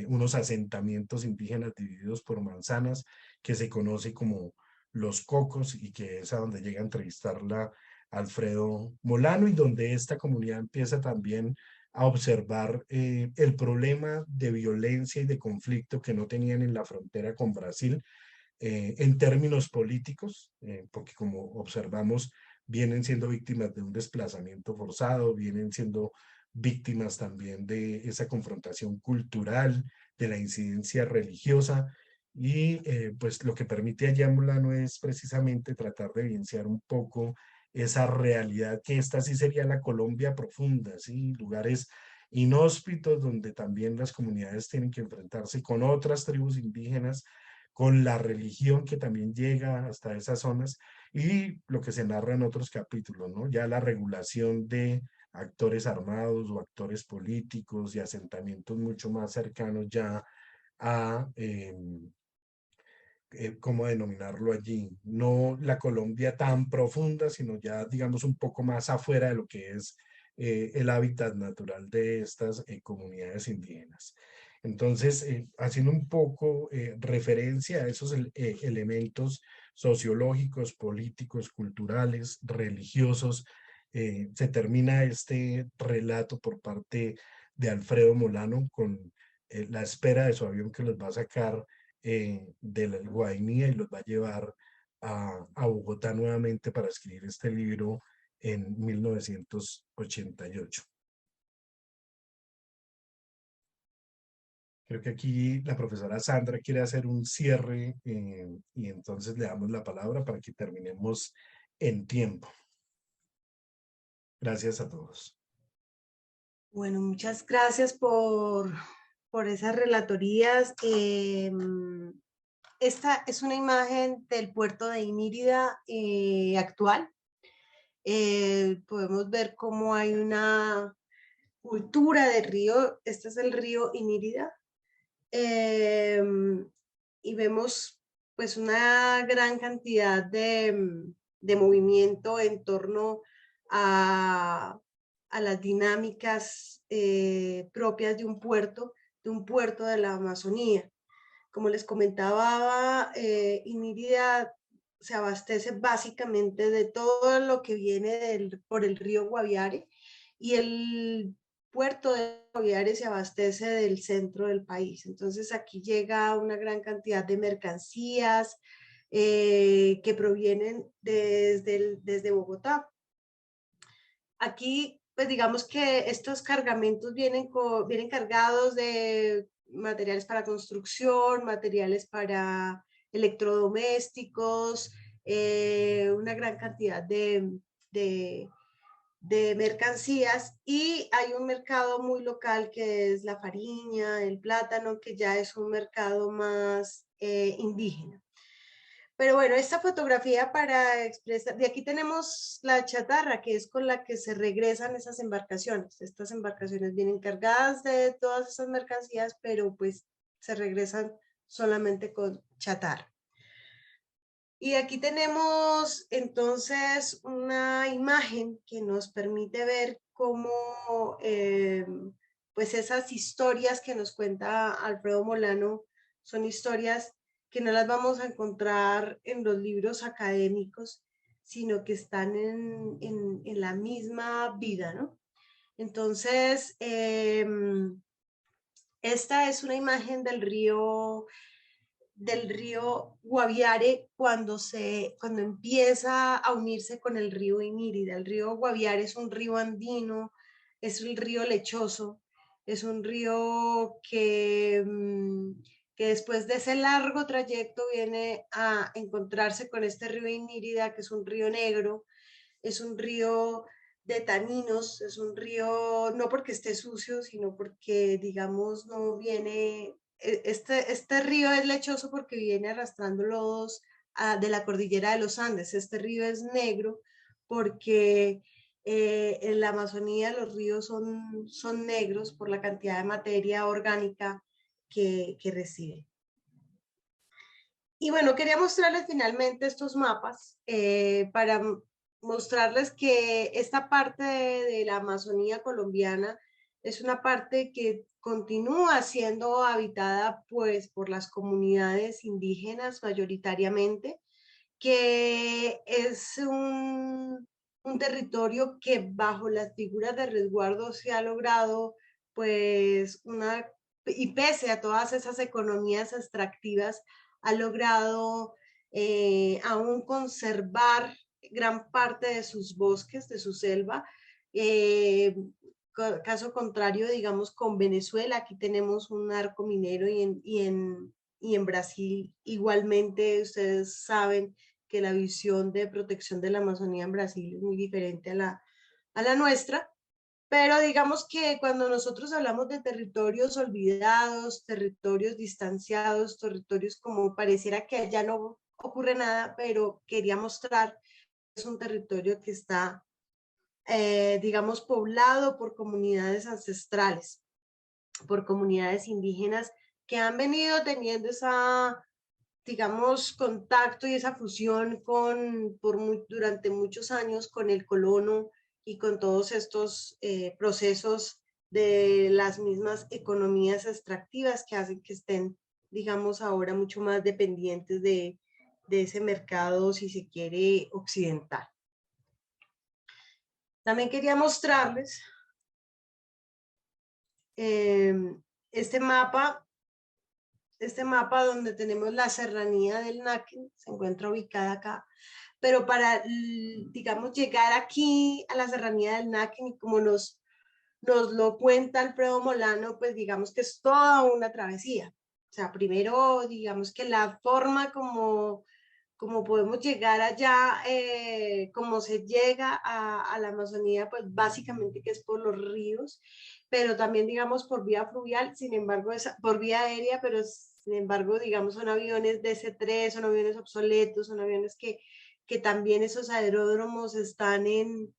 unos asentamientos indígenas divididos por manzanas que se conoce como los Cocos, y que es a donde llega a entrevistarla Alfredo Molano, y donde esta comunidad empieza también a observar el problema de violencia y de conflicto que no tenían en la frontera con Brasil en términos políticos, porque como observamos, vienen siendo víctimas de un desplazamiento forzado, vienen siendo víctimas también de esa confrontación cultural, de la incidencia religiosa, y pues lo que permite a Molano es precisamente tratar de evidenciar un poco esa realidad, que esta sí sería la Colombia profunda, ¿sí? Lugares inhóspitos donde también las comunidades tienen que enfrentarse con otras tribus indígenas, con la religión que también llega hasta esas zonas, y lo que se narra en otros capítulos, ¿no? Ya la regulación de actores armados o actores políticos y asentamientos mucho más cercanos ya a, ¿cómo denominarlo allí? No la Colombia tan profunda, sino ya, digamos, un poco más afuera de lo que es el hábitat natural de estas comunidades indígenas. Entonces, haciendo un poco referencia a esos elementos sociológicos, políticos, culturales, religiosos, se termina este relato por parte de Alfredo Molano con la espera de su avión que los va a sacar de la Guainía y los va a llevar a Bogotá nuevamente para escribir este libro en 1988. Creo que aquí la profesora Sandra quiere hacer un cierre y entonces le damos la palabra para que terminemos en tiempo. Gracias a todos. Bueno, muchas gracias por esas relatorías. Esta es una imagen del puerto de Inírida actual. Podemos ver cómo hay una cultura de río. Este es el río Inírida. Y vemos pues una gran cantidad de movimiento en torno a las dinámicas propias de un puerto de la Amazonía. Como les comentaba, Inírida se abastece básicamente de todo lo que viene por el río Guaviare, y el puerto de Guaviare se abastece del centro del país. Entonces aquí llega una gran cantidad de mercancías que provienen desde Bogotá. Aquí, pues digamos que estos cargamentos vienen cargados de materiales para construcción, materiales para electrodomésticos, una gran cantidad de mercancías, y hay un mercado muy local que es la fariña, el plátano, que ya es un mercado más indígena. Pero bueno, esta fotografía para expresar, de aquí tenemos la chatarra, que es con la que se regresan esas embarcaciones. Estas embarcaciones vienen cargadas de todas esas mercancías, pero pues se regresan solamente con chatarra. Y aquí tenemos entonces una imagen que nos permite ver cómo pues esas historias que nos cuenta Alfredo Molano son historias que no las vamos a encontrar en los libros académicos, sino que están en la misma vida, ¿no? Entonces, esta es una imagen del río Guaviare cuando empieza a unirse con el río Inírida. El río Guaviare es un río andino, es el río lechoso, es un río que después de ese largo trayecto viene a encontrarse con este río Inírida, que es un río negro, es un río de taninos, es un río no porque esté sucio, sino porque, digamos, no viene, este río es lechoso porque viene arrastrando lodos de la cordillera de los Andes. Este río es negro porque en la Amazonía los ríos son negros por la cantidad de materia orgánica que reciben. Y bueno, quería mostrarles finalmente estos mapas para mostrarles que esta parte de la Amazonía colombiana es una parte que continúa siendo habitada pues por las comunidades indígenas mayoritariamente, que es un territorio que bajo las figuras de resguardo se ha logrado pues y pese a todas esas economías extractivas, ha logrado aún conservar gran parte de sus bosques, de su selva. Caso contrario, digamos, con Venezuela, aquí tenemos un arco minero y en Brasil igualmente ustedes saben que la visión de protección de la Amazonía en Brasil es muy diferente a la nuestra. Pero digamos que cuando nosotros hablamos de territorios olvidados, territorios distanciados, territorios como pareciera que allá no ocurre nada, pero quería mostrar que es un territorio que está, digamos, poblado por comunidades ancestrales, por comunidades indígenas que han venido teniendo esa, digamos, contacto y esa fusión durante muchos años con el colono y con todos estos procesos de las mismas economías extractivas que hacen que estén, digamos, ahora mucho más dependientes de ese mercado, si se quiere, occidental. También quería mostrarles Este mapa donde tenemos la serranía del Naquén, se encuentra ubicada acá, pero para, digamos, llegar aquí a la serranía del Naquén, y como nos lo cuenta Alfredo Molano, pues digamos que es toda una travesía. O sea, primero, digamos que la forma como podemos llegar allá, como se llega a la Amazonía, pues básicamente que es por los ríos, pero también, digamos, por vía fluvial, sin embargo, por vía aérea, pero sin embargo, digamos, son aviones DC-3, son aviones obsoletos, son aviones que también esos aeródromos están en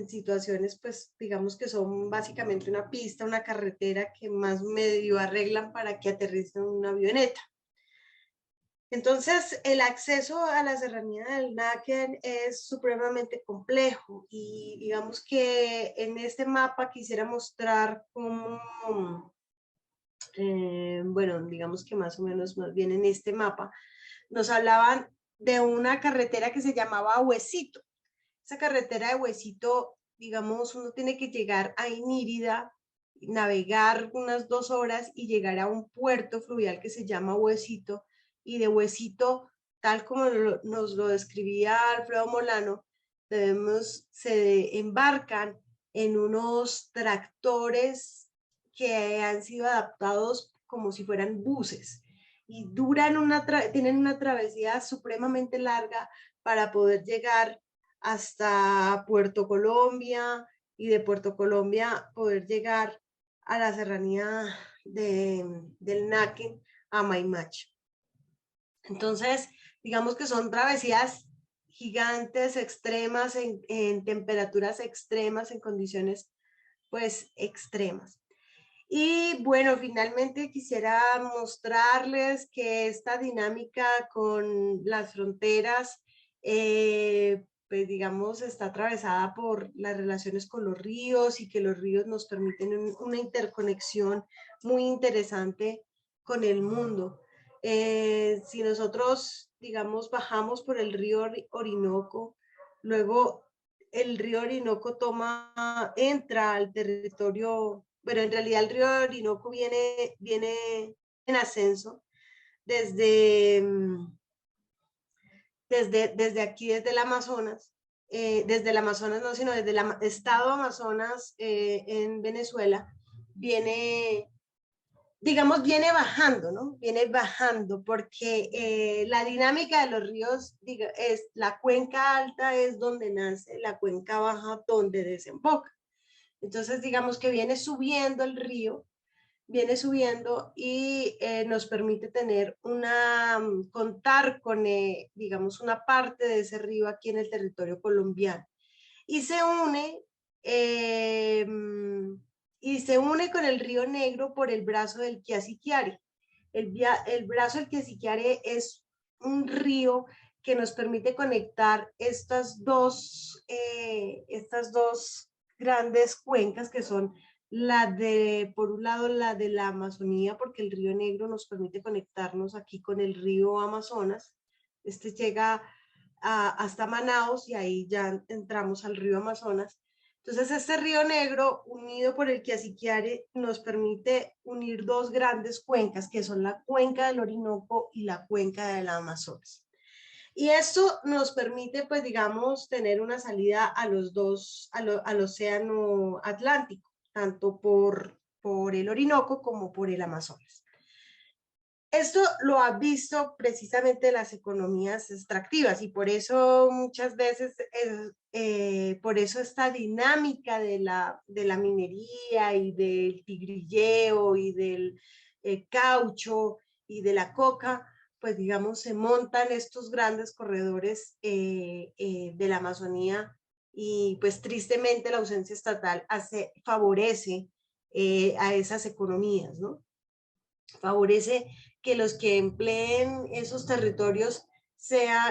situaciones, pues, digamos que son básicamente una pista, una carretera que más medio arreglan para que aterricen una avioneta. Entonces, el acceso a la serranía del Naquén es supremamente complejo y digamos que en este mapa quisiera mostrar cómo, bueno, digamos que más o menos, más bien en este mapa, nos hablaban de una carretera que se llamaba Huesito. Esa carretera de Huesito, digamos, uno tiene que llegar a Inírida, navegar unas 2 horas y llegar a un puerto fluvial que se llama Huesito, y de Huesito, tal como nos lo describía Alfredo Molano, se embarcan en unos tractores que han sido adaptados como si fueran buses y tienen una travesía supremamente larga para poder llegar hasta Puerto Colombia y de Puerto Colombia poder llegar a la serranía del Naquén a Maimacha. Entonces, digamos que son travesías gigantes, extremas, en temperaturas extremas, en condiciones pues extremas. Y bueno, finalmente quisiera mostrarles que esta dinámica con las fronteras, pues digamos, está atravesada por las relaciones con los ríos y que los ríos nos permiten una interconexión muy interesante con el mundo. Si nosotros, digamos, bajamos por el río Orinoco, luego el río Orinoco entra al territorio, pero en realidad el río Orinoco viene en ascenso desde aquí, desde el Amazonas, desde el Amazonas no, sino desde el estado Amazonas en Venezuela, digamos, viene bajando, ¿no? Viene bajando porque la dinámica de los ríos es la cuenca alta es donde nace, la cuenca baja donde desemboca. Entonces, digamos que viene subiendo el río, viene subiendo y nos permite tener contar con, digamos, una parte de ese río aquí en el territorio colombiano. Y se une con el río Negro por el brazo del Quiasiquiare. El brazo del Quiasiquiare es un río que nos permite conectar estas dos grandes cuencas que son por un lado la de la Amazonía, porque el río Negro nos permite conectarnos aquí con el río Amazonas. Este llega hasta Manaos y ahí ya entramos al río Amazonas. Entonces este río Negro unido por el Quiasiquiare nos permite unir dos grandes cuencas que son la cuenca del Orinoco y la cuenca del Amazonas. Y esto nos permite, pues digamos, tener una salida a los dos, al océano Atlántico, tanto por el Orinoco como por el Amazonas. Esto lo ha visto precisamente las economías extractivas y por eso muchas veces, por eso esta dinámica de la minería y del tigrilleo y del caucho y de la coca, pues digamos, se montan estos grandes corredores de la Amazonía y pues tristemente la ausencia estatal favorece a esas economías, ¿no? Favorece que los que empleen esos territorios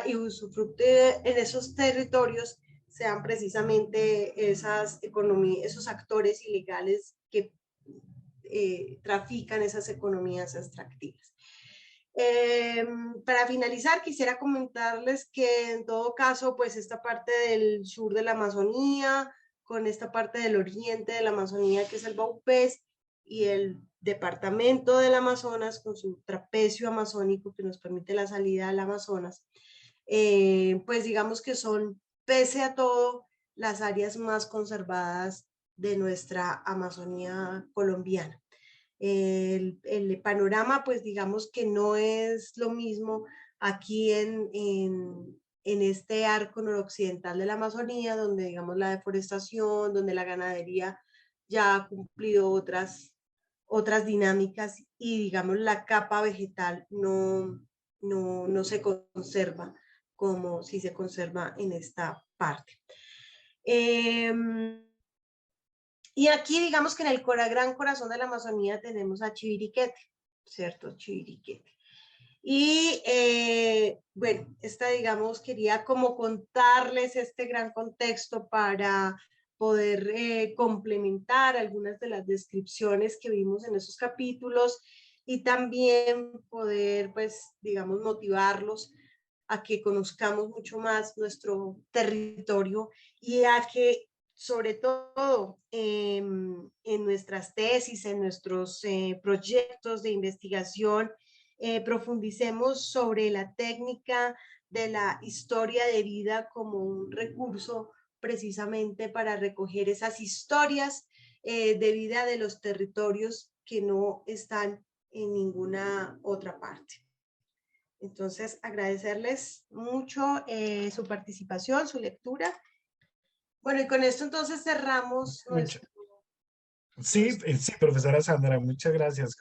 y usufructen en esos territorios sean precisamente esas economías, esos actores ilegales que trafican esas economías extractivas. Para finalizar, quisiera comentarles que en todo caso, pues esta parte del sur de la Amazonía, con esta parte del oriente de la Amazonía, que es el Baupés, y el departamento del Amazonas con su trapecio amazónico que nos permite la salida al Amazonas, pues digamos que son, pese a todo, las áreas más conservadas de nuestra Amazonía colombiana. El panorama, pues digamos que no es lo mismo aquí en este arco noroccidental de la Amazonía, donde digamos la deforestación, donde la ganadería ya ha cumplido otras dinámicas y digamos la capa vegetal no se conserva como si se conserva en esta parte. Y aquí digamos que en el gran corazón de la Amazonía tenemos a Chiviriquete, ¿cierto? Chiviriquete. Y bueno, digamos, quería como contarles este gran contexto para poder complementar algunas de las descripciones que vimos en esos capítulos y también poder, pues, digamos, motivarlos a que conozcamos mucho más nuestro territorio y a que, sobre todo, en nuestras tesis, en nuestros proyectos de investigación, profundicemos sobre la técnica de la historia de vida como un recurso precisamente para recoger esas historias de vida de los territorios que no están en ninguna otra parte. Entonces, agradecerles mucho su participación, su lectura. Bueno, y con esto entonces cerramos nuestro... Sí, profesora Sandra, muchas gracias.